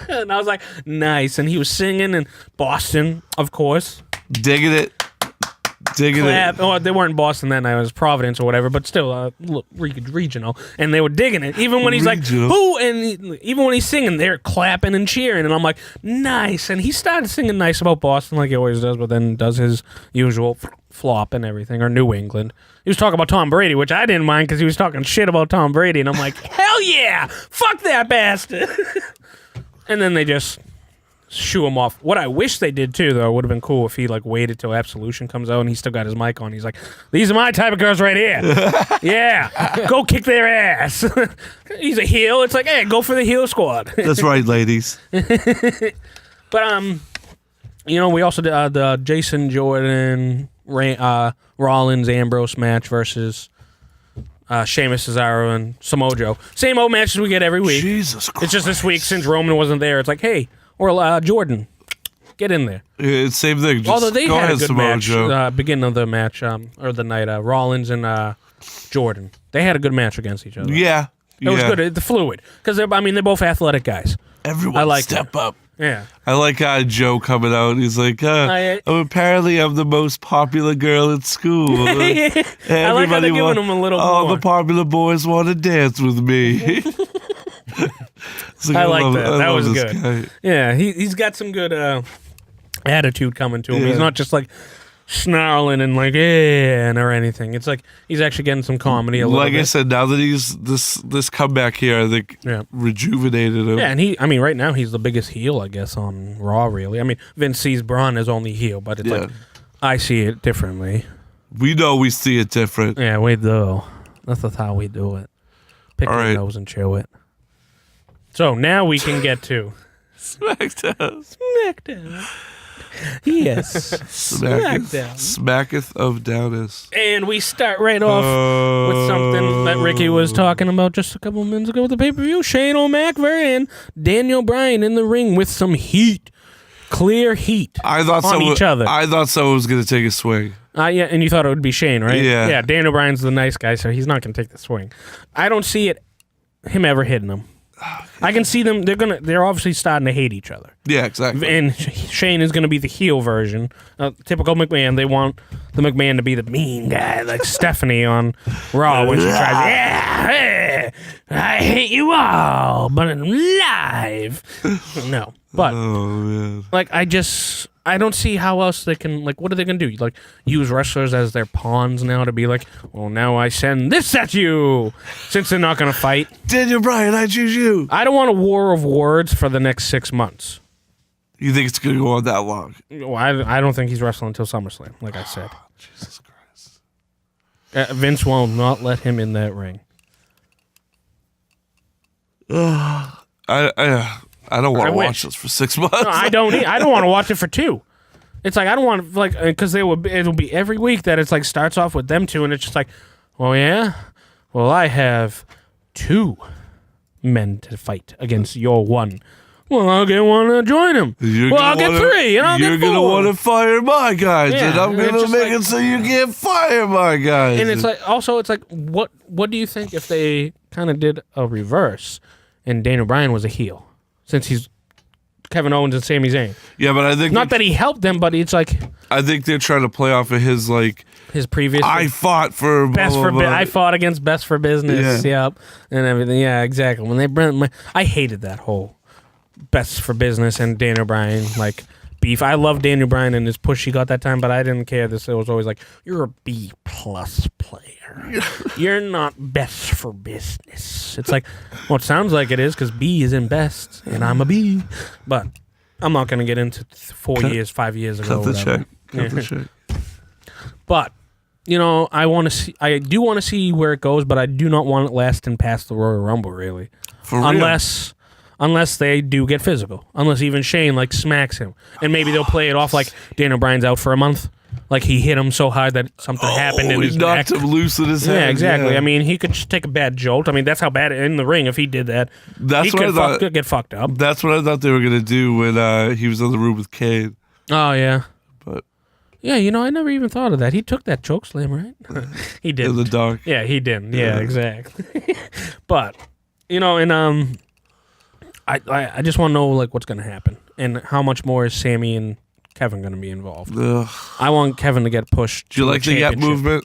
And I was like, "Nice." And he was singing, and Boston, of course, Digging it. Oh, they weren't in Boston that night. It was Providence or whatever, but still, regional. And they were digging it. Even when he's Regional. like, who? And even when he's singing, they're clapping and cheering. And I'm like, nice. And he started singing nice about Boston like he always does, but then does his usual flop and everything, or New England. He was talking about Tom Brady, which I didn't mind because he was talking shit about Tom Brady. And I'm like, hell yeah. Fuck that bastard. And then they just shoo him off. What I wish they did too, though, would have been cool if he like waited till Absolution comes out and he still got his mic on. He's like, "These are my type of girls right here. Yeah, go kick their ass." He's a heel. It's like, hey, go for the heel squad. That's right, ladies. But we also did the Jason Jordan, Rollins Ambrose match versus Sheamus, Cesaro, and Samoa Joe. Same old matches we get every week. Jesus Christ. It's just this week since Roman wasn't there. It's like, hey. Or Jordan, get in there. Yeah, it's same thing. Just Although they go had ahead, a good Samoa match, Joe. beginning of the match, or the night, Rollins and Jordan. They had a good match against each other. Yeah. It was good. The fluid. Because, they're both athletic guys. Everyone I like step up. Yeah. I like Joe coming out. He's like, apparently I'm the most popular girl at school. I like how they're giving him a little all more. the popular boys want to dance with me. I like that. That was this good. guy. Yeah, he's got some good attitude coming to him. Yeah. He's not just like snarling and like, or anything. It's like he's actually getting some comedy a little Like bit. I said, now that he's this comeback here, I think rejuvenated him. Yeah, and right now he's the biggest heel, I guess, on Raw, really. I mean, Vince sees Braun as only heel, but it's like, I see it differently. We know we see it different. Yeah, we do. That's just how we do it. Pick All your right. nose and chew it. So now we can get to SmackDown. Yes. Smacketh. Smacketh of Downus. And we start right off with something that Ricky was talking about just a couple minutes ago with the pay-per-view. Shane O'Mac and Daniel Bryan in the ring with some heat. Clear heat I thought on each other. I thought someone was going to take a swing. Yeah, and you thought it would be Shane, right? Yeah. Yeah, Daniel Bryan's the nice guy, so he's not going to take the swing. I don't see him ever hitting him. I can see them. They're obviously starting to hate each other. Yeah, exactly. And Shane is going to be the heel version. Typical McMahon. They want the McMahon to be the mean guy, like Stephanie on Raw when she tries. I hate you all, but I'm live. No, but Oh man. like I don't see how else they can, like, what are they going to do? Like, use wrestlers as their pawns now to be like, well, now I send this at you, since they're not going to fight. Daniel Bryan, I choose you. I don't want a war of words for the next 6 months. You think it's going to go on that long? Well, I don't think he's wrestling until SummerSlam, like I said. Jesus Christ. Vince will not let him in that ring. I don't want I to watch wish. this for 6 months. No, I don't want to watch it for 2. It's like, I don't want, like, because it'll be every week that it's like starts off with them 2, and it's just like, oh yeah? Well, I have 2 men to fight against your 1. Well, I'll get 1 to join him. I'll get 3, and I'll get 4. You're going to want to fire my guys, Yeah, and I'm and going it's to just make like- it so you can't fire my guys. And it's like, also, it's like, what do you think if they kind of did a reverse and Daniel Bryan was a heel? Since he's Kevin Owens and Sami Zayn. Yeah, but I think Not that he helped them, but it's like I think they're trying to play off of his like his previous I fought for best blah, for blah, blah. I fought against Best for Business, yep, and everything. Yeah, exactly. When they I hated that whole Best for Business and Daniel Bryan like beef. I love Daniel Bryan and his push he got that time, but I didn't care. It was always like, you're a B+ player. You're not best for business. It's like, well, it sounds like it is because B is in best, and I'm a B. But I'm not going to get into 5 years ago. Cut the whatever. check. Cut the check. But I do want to see where it goes, but I do not want it lasting past the Royal Rumble, really. For real. Unless they do get physical. Unless even Shane like smacks him. And maybe they'll play it off like Daniel Bryan's out for a month. Like he hit him so hard that something happened in he his knocked neck. him loose in his head. Yeah, exactly. Yeah. I mean, he could just take a bad jolt. I mean, that's how bad in the ring if he did that. That's he what I could thought. get fucked up. That's what I thought they were gonna do when he was in the room with Kane. Oh yeah. But Yeah, I never even thought of that. He took that choke slam, right? He did. in the dark. Yeah, he didn't. Yeah, exactly. But I just want to know like what's gonna happen and how much more is Sammy and Kevin going to be involved. Ugh. I want Kevin to get pushed. Do you to a like the Yep championship. movement?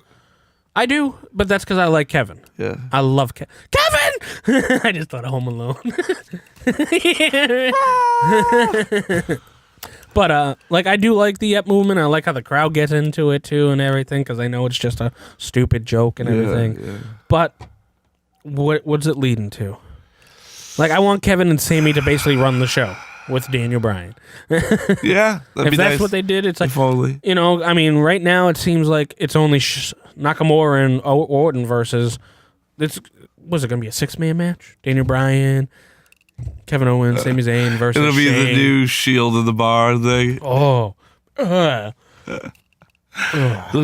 I do, but that's because I like Kevin. Yeah. I love Kevin. I just thought of Home Alone. But like I do like the Yep movement. I like how the crowd gets into it too and everything because I know it's just a stupid joke and everything. Yeah. But what's it leading to? Like I want Kevin and Sammy to basically run the show with Daniel Bryan. Yeah, that'd If be that's nice. what they did, it's like If only. you know. I mean, right now it seems like it's only Nakamura and Orton versus. Was it going to be a 6-man match? Daniel Bryan, Kevin Owens, Sami Zayn versus It'll be the Shane. new Shield of the Bar thing. Oh. They'll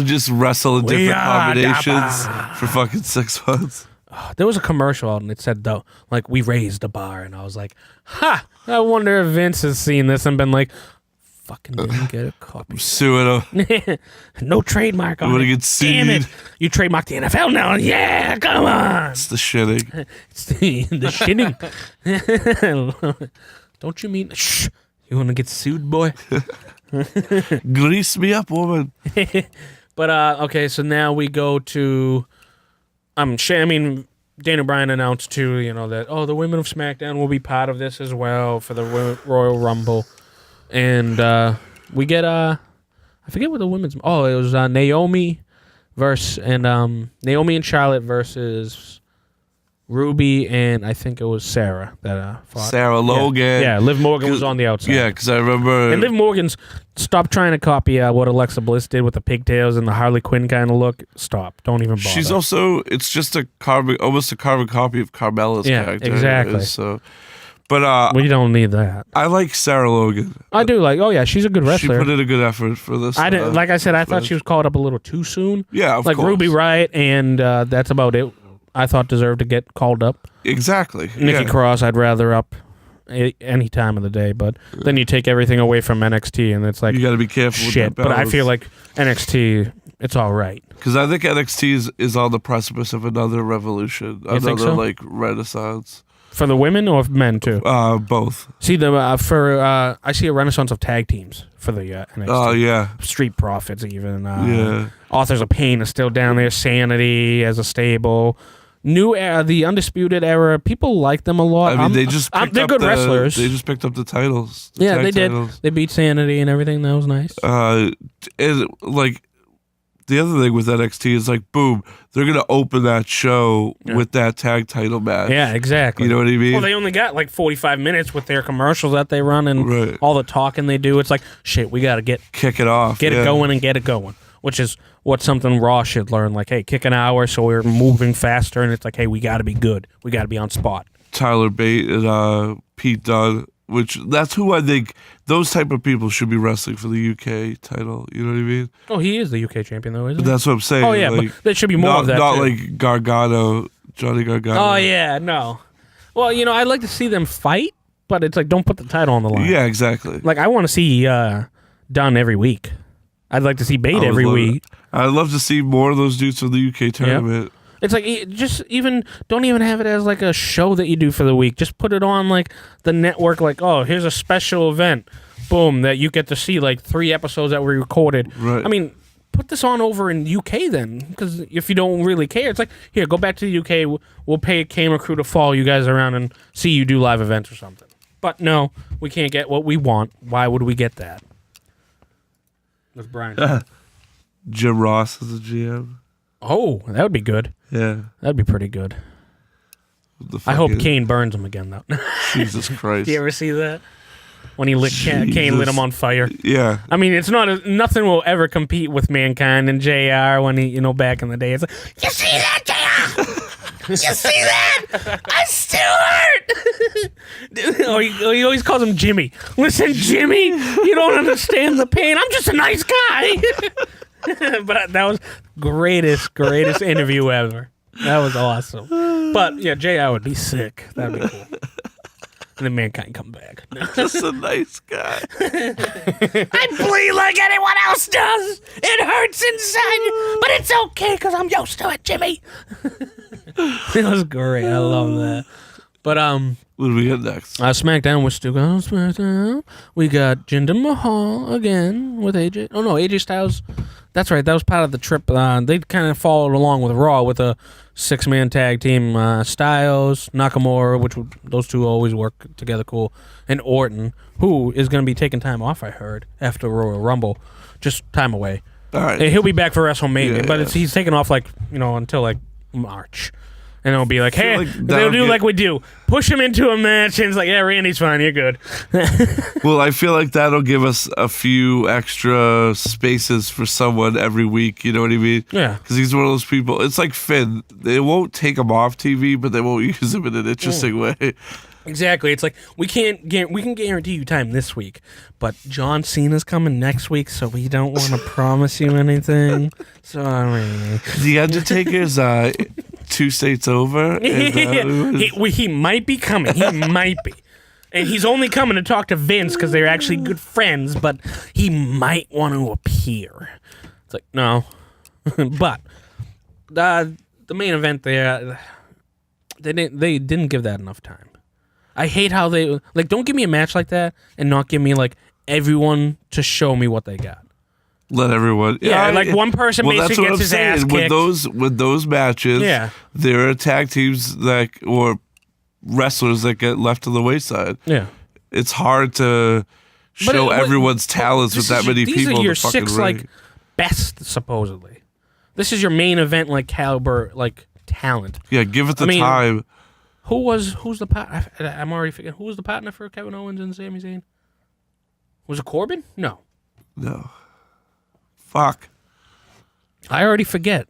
just wrestle in We different are the combinations for fucking 6 months. There was a commercial out and it said, though, like, we raised the bar. And I was like, ha! I wonder if Vince has seen this and been like, fucking didn't get a copy. Suing them. No trademark on Wanna it. get Damn it. sued? You trademarked the NFL now. Yeah, come on. It's the shitting. It's the shitting. Don't you mean? Shh. You want to get sued, boy? Grease me up, woman. But okay, so now we go to Daniel Bryan announced too, you know, that the women of SmackDown will be part of this as well for the Royal Rumble, and we get I forget what the women's. Oh, it was Naomi Naomi and Charlotte versus Ruby and I think it was Sarah that fought. Sarah Logan. Yeah, Liv Morgan was on the outside. Yeah, because I remember. And Liv Morgan's stop trying to copy what Alexa Bliss did with the pigtails and the Harley Quinn kind of look. Stop. Don't even bother. She's also. It's just almost a carbon copy of Carmella's character. Exactly. So, but we don't need that. I like Sarah Logan. I do like. Oh yeah, she's a good She wrestler. put in a good effort for this. I didn't like I said. I thought she was called up a little too soon. Yeah, of like course. Ruby Riott, and that's about it. I thought deserved to get called up. Exactly. Nikki Cross, I'd rather up any time of the day, but then you take everything away from NXT, and it's like You got to be careful with shit. that But I feel like NXT, it's all right. because I think NXT is on the precipice of another revolution, You think another so? like renaissance. For the women or men too? Both. See I see a renaissance of tag teams for the NXT. Oh yeah. Street Profits even. Yeah. Authors of Pain is still down there. Sanity as a stable. New era, the Undisputed Era. People like them a lot. I mean, they just picked they're up good the, wrestlers. They just picked up the titles. Yeah, tag they did. titles. They beat Sanity and everything. That was nice. And like the other thing with NXT is like, boom, they're gonna open that show with that tag title match. Yeah, exactly. You know what I mean? Well, they only got like 45 minutes with their commercials that they run and Right. all the talking they do. It's like, shit, we got to Kick it off. get it going and get it going, which is what something Raw should learn. Like, hey, kick an hour so we're moving faster, and it's like, hey, we got to be good. We got to be on spot. Tyler Bate and Pete Dunne, which that's who I think those type of people should be wrestling for the UK title. You know what I mean? Oh, he is the UK champion, though, isn't But he? that's what I'm saying. Oh, yeah, like, but there should be more not, of that, Not too. like Gargano, Johnny Gargano. Oh, yeah, no. Well, you know, I'd like to see them fight, but it's like, don't put the title on the line. Yeah, exactly. Like, I want to see Dunn every week. I'd like to see Bate I would every love week. it. I'd love to see more of those dudes from the UK tournament. It's like just even don't even have it as like a show that you do for the week. Just put it on like the network. Like, oh, here's a special event, boom, that you get to see like 3 episodes that were recorded. Right. I mean, put this on over in UK then, because if you don't really care, it's like here, go back to the UK. We'll pay a camera crew to follow you guys around and see you do live events or something. But no, we can't get what we want. Why would we get that? With Brian. Jim Ross is the GM. Oh, that would be good. Yeah. That'd be pretty good. The I hope fucking- Kane burns him again, though. Jesus Christ. Do you ever see that? When he lit Kane lit him on fire. Yeah. I mean, it's not nothing will ever compete with Mankind and JR when he, back in the day. It's like, you see that, JR? You see that? I'm still hurt. Or he always calls him Jimmy. Listen, Jimmy, you don't understand the pain. I'm just a nice guy. But that was greatest interview ever. That was awesome. But yeah, JR would be sick. That'd be cool. And then Mankind come back. Just a nice guy. I bleed like anyone else does. It hurts inside, but it's okay because I'm used to it, Jimmy. It was great. I love that. But What do we get next? SmackDown, we're still going SmackDown. We got Jinder Mahal again with AJ. Oh no, AJ Styles. That's right. That was part of the trip. They kind of followed along with Raw with a 6-man tag team. Styles, Nakamura, those two always work together cool, and Orton, who is going to be taking time off. I heard after Royal Rumble, just time away. All right. And he'll be back for WrestleMania, Yeah. but he's taking off until March. And it'll be like, hey, like they'll that'll do get- like we do. Push him into a match, and it's like, yeah, Randy's fine, you're good. Well, I feel like that'll give us a few extra spaces for someone every week. You know what I mean? Yeah. Because he's one of those people. It's like Finn. They won't take him off TV, but they won't use him in an interesting way. Exactly. It's like we can guarantee you time this week, but John Cena's coming next week, so we don't want to promise you anything. Sorry. The Undertaker's 2 states over. And, he might be coming. He might be. And he's only coming to talk to Vince because they're actually good friends, but he might want to appear. It's like, no. But the main event there, they didn't give that enough time. I hate how they don't give me a match like that and not give me everyone to show me what they got. let everyone. Yeah, one person basically gets his ass kicked. With those matches, Yeah. there are tag teams or wrestlers that get left to the wayside. Yeah. It's hard to show everyone's talents with that many people. These are in your the fucking 6 ring. best supposedly. This is your main event caliber talent. Yeah, give it the time. Who's the partner? I'm already forgetting. Who was the partner for Kevin Owens and Sami Zayn? Was it Corbin? No. No. Fuck. I already forget.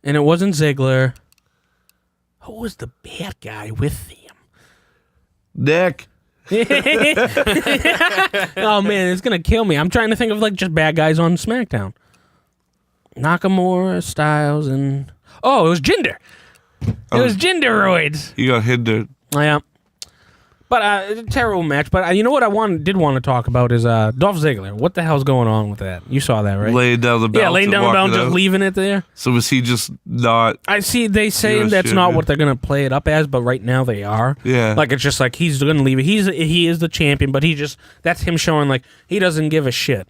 And it wasn't Ziggler. Who was the bad guy with him? Nick. Oh man, it's gonna kill me. I'm trying to think of just bad guys on SmackDown. Nakamura, Styles, and it was Jinder. It was Jinderoids. He got hindered. Yeah. But it's a terrible match. But you know what I did want to talk about is Dolph Ziggler. What the hell's going on with that? You saw that, right? Laying down the belt. Yeah, laying down the belt and just leaving it there. So was he just not? I see they say that's not what they're going to play it up as, but right now they are. Yeah. It's just he's going to leave it. He is the champion, but that's him showing he doesn't give a shit.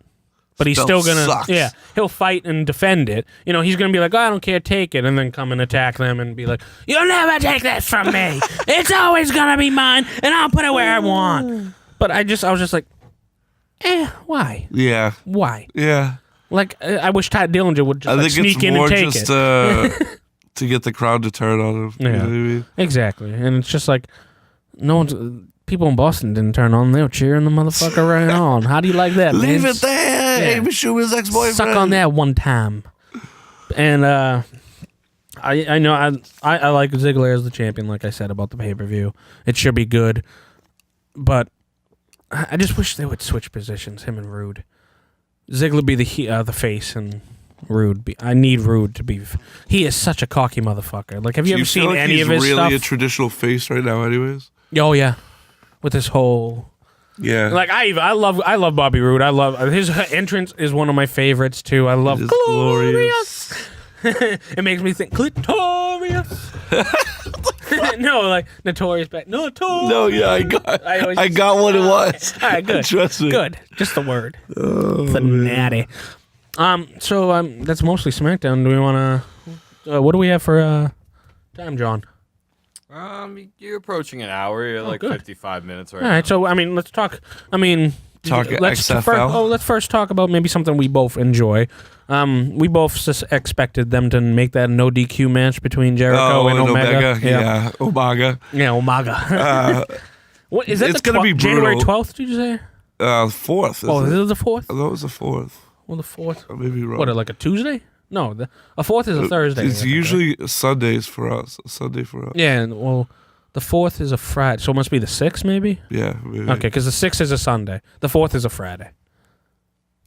But he's still going to, he'll fight and defend it. He's going to be like, I don't care, take it, and then come and attack them and be like, you'll never take this from me. It's always going to be mine, and I'll put it where I want. But I was just like, why? Yeah. Why? Yeah. I wish Todd Dillinger would just I think sneak it's in more and take just it. To get the crowd to turn on him. Yeah. You know what I mean? Exactly. And it's just no one's... People in Boston didn't turn on. They were cheering the motherfucker right on. How do you like that, Leave Vince? it there. Yeah. Amy Schumer's ex-boyfriend. Suck on that one time. And I know I like Ziggler as the champion, like I said about the pay-per-view. It should be good. But I just wish they would switch positions, him and Rude. Ziggler be the face and Rude be... I need Rude to be... He is such a cocky motherfucker. Have you ever seen any of his he's stuff? really a traditional face right now anyways? Oh, yeah. With this whole... Yeah. I love Bobby Roode. I love his entrance is one of my favorites too. I love It is glorious. It makes me think Clitorious. No, Notorious back. Notorious. No, yeah, I got what it was. All right, good. Trust me. Good. Just the word. Fanatic. So that's mostly SmackDown. Do we want to? What do we have for time, John? You're approaching an hour. You're good. 55 minutes right All right, so let's talk. Let's XFL? let's first talk about maybe something we both enjoy. We both expected them to make that no DQ match between Jericho and Omega. Yeah, Omega. Yeah, Omega. What is that? It's gonna be brutal. January 12th. Did you say? 4th. Oh, this is the 4th. I thought it was the 4th. Well, the 4th. I may be wrong. What, like a Tuesday? No, a 4th is a Thursday. It's I think, usually Sundays for us. Sunday for us. Yeah, well, the 4th is a Friday, so it must be the 6th, maybe. Yeah. Maybe. Okay, because the 6th is a Sunday. The 4th is a Friday.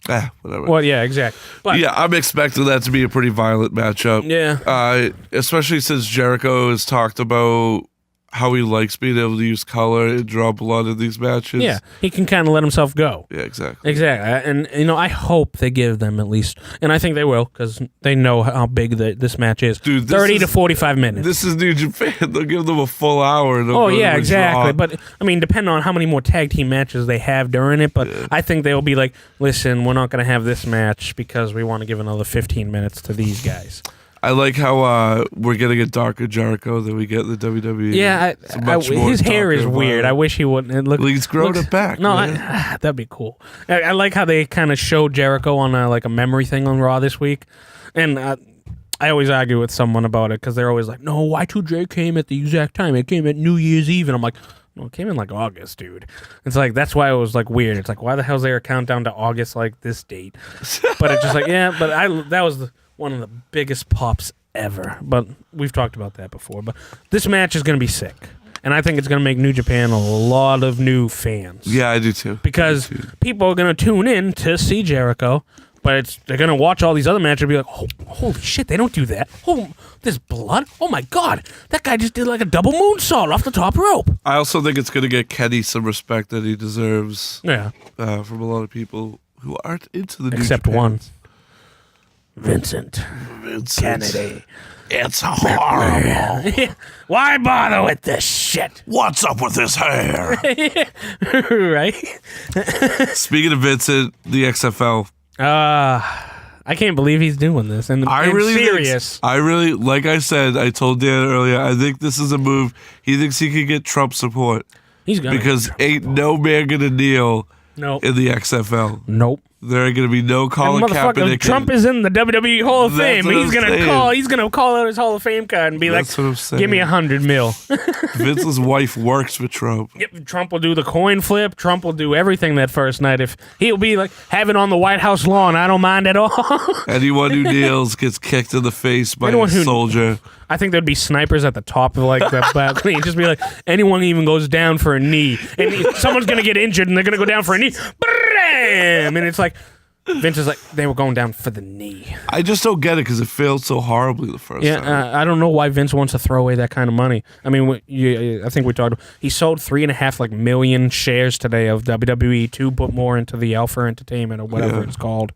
Whatever. Well, yeah, exactly. But Yeah, I'm expecting that to be a pretty violent matchup. yeah, Especially since Jericho has talked about how he likes being able to use color and draw blood in these matches. Yeah, he can kind of let himself go. Yeah, exactly. Exactly. And, I hope they give them at least, and I think they will, because they know how big this match is. Dude, 30 to 45 minutes. This is New Japan. They'll give them a full hour. And Oh, yeah, exactly. But, I mean, depending on how many more tag team matches they have during it, but I think they'll be like, listen, we're not going to have this match because we want to give another 15 minutes to these guys. I like how we're getting a darker Jericho than we get in the WWE. Yeah, his hair is weird. I wish he wouldn't. He's grown it back. No, man. that'd be cool. I like how they kind of showed Jericho on a memory thing on Raw this week, and I always argue with someone about it because they're always like, "No, Y2J came at the exact time. It came at New Year's Eve," and I'm like, "No, it came in like August, dude." It's like that's why it was like weird. It's like why the hell's there a countdown to August like this date? But it's just like but that was one of the biggest pops ever. But we've talked about that before. But this match is going to be sick. And I think it's going to make New Japan a lot of new fans. Yeah, I do too. Because people are going to tune in to see Jericho, but they're going to watch all these other matches and be like, oh, holy shit, they don't do that. Oh, there's blood? Oh my God, that guy just did like a double moonsault off the top rope. I also think it's going to get Kenny some respect that he deserves Yeah. from a lot of people who aren't into the New Except Japan. one. Vincent Kennedy. It's horrible. Why bother with this shit? What's up with his hair? Right? Speaking of Vincent, the XFL. I can't believe he's doing this. And serious. Like I said, I told Dan earlier, I think this is a move. He thinks he can get Trump support. He's gonna because ain't no man gonna kneel in the XFL. Nope. There ain't gonna be no Colin Kaepernick. Trump is in the WWE Hall of Fame. He's gonna call out his Hall of Fame card and be like, "Give me $100 million." Vince's wife works for Trump. Yep, Trump will do the coin flip. Trump will do everything that first night. If he'll be like, have it on the White House lawn, I don't mind at all. Anyone who kneels gets kicked in the face by a soldier. I think there'd be snipers at the top of like the balcony. Just be like, anyone even goes down for a knee, and someone's gonna get injured, and they're gonna go down for a knee. Bam! And it's like, Vince is like, they were going down for the knee. I just don't get it because it failed so horribly the first time. I don't know why Vince wants to throw away that kind of money. I mean, I think we talked. He sold 3.5 million shares today of WWE to put more into the Alpha Entertainment or whatever it's called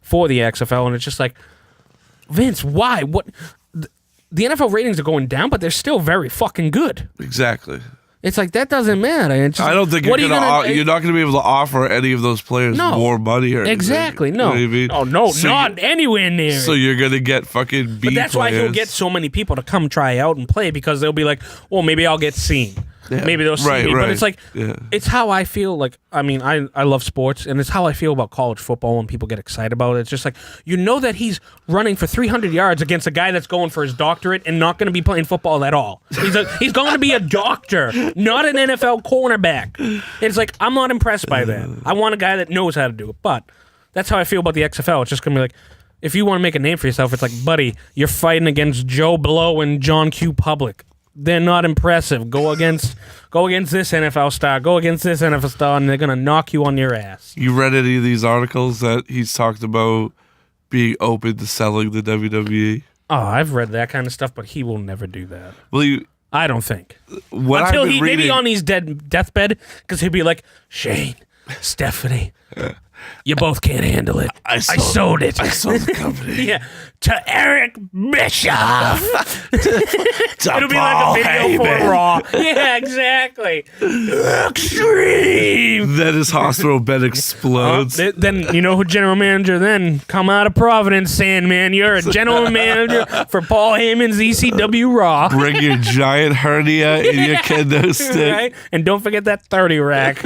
for the XFL, and it's just like, Vince, why? What? The NFL ratings are going down, but they're still very fucking good. Exactly. It's like, that doesn't matter. It's just, I don't think you're not going to be able to offer any of those players more money or anything. Exactly. No. You know what I mean? Oh, no, so not anywhere near. So you're going to get fucking B But that's players. why he'll get so many people to come try out and play, because they'll be like, well, maybe I'll get seen. Yeah. Maybe they'll see me. But it's like, it's how I feel. Like, I mean, I love sports, and it's how I feel about college football when people get excited about it. It's just like, you know that he's running for 300 yards against a guy that's going for his doctorate and not going to be playing football at all. He's going to be a doctor, not an NFL cornerback. And it's like, I'm not impressed by that. I want a guy that knows how to do it. But that's how I feel about the XFL. It's just going to be like, if you want to make a name for yourself, it's like, buddy, you're fighting against Joe Blow and John Q. Public. They're not impressive. Go against this NFL star. Go against this NFL star, and they're gonna knock you on your ass. You read any of these articles that he's talked about being open to selling the WWE? Oh, I've read that kind of stuff, but he will never do that. Well, I don't think. Until he maybe on his deathbed, because he'll be like, Shane, Stephanie. You both can't handle it. I sold it. I sold the company. Yeah. To Eric Bischoff. It'll be Paul like a video for Raw. Yeah, exactly. Extreme. Then his hospital bed explodes. Then you know who general manager then come out of Providence, Sandman. You're a general manager for Paul Heyman's ECW Raw. Bring your giant hernia in your kendo stick. Right? And don't forget that 30 rack.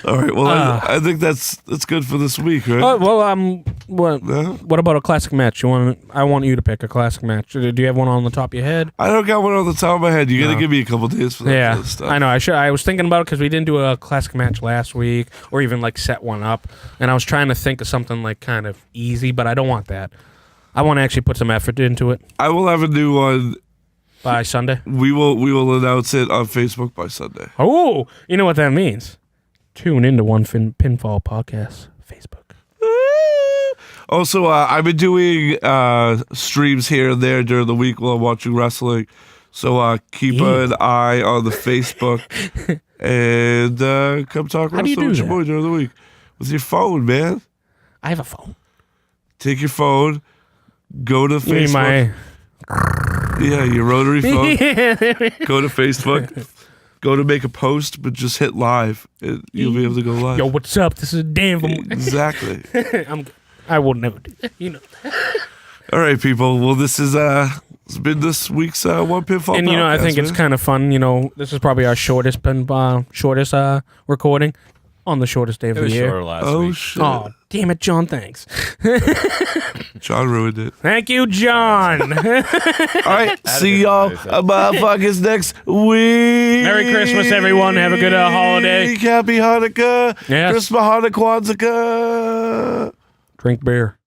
All right. Well, I think that's good for this week, right? What about a classic match? I want you to pick a classic match. Do you have one on the top of your head? I don't got one on the top of my head. You got to give me a couple days for that kind of stuff. I know. I was thinking about it because we didn't do a classic match last week, or even like set one up, and I was trying to think of something like kind of easy, but I don't want that. I want to actually put some effort into it. I will have a new one by Sunday. We will announce it on Facebook by Sunday. Oh, you know what that means? Tune into One Pinfall Podcast Facebook. Also, I've been doing streams here and there during the week while I'm watching wrestling. So keep an eye on the Facebook and come talk How do you wrestling with do your boy during the week. With your phone, man. I have a phone. Take your phone, go to You mean Facebook. my... Yeah, your rotary phone. Go to Facebook. Go to make a post, but just hit live. And you'll be able to go live. Yo, what's up? This is Dan from... Exactly. I will never do that. You know. All right, people. Well, this is it's been this week's One Pinfall. And, you know, I think it's kind of fun. You know, this is probably our shortest recording on the shortest day of It the was year. shorter last Oh, week. shit. Oh, damn it, John. Thanks. John ruined it. Thank you, John. All right. See y'all motherfuckers next week. Merry Christmas, everyone. Have a good holiday. Happy Hanukkah. Yes. Christmas, Hanukkah, Kwanzaa. Drink beer.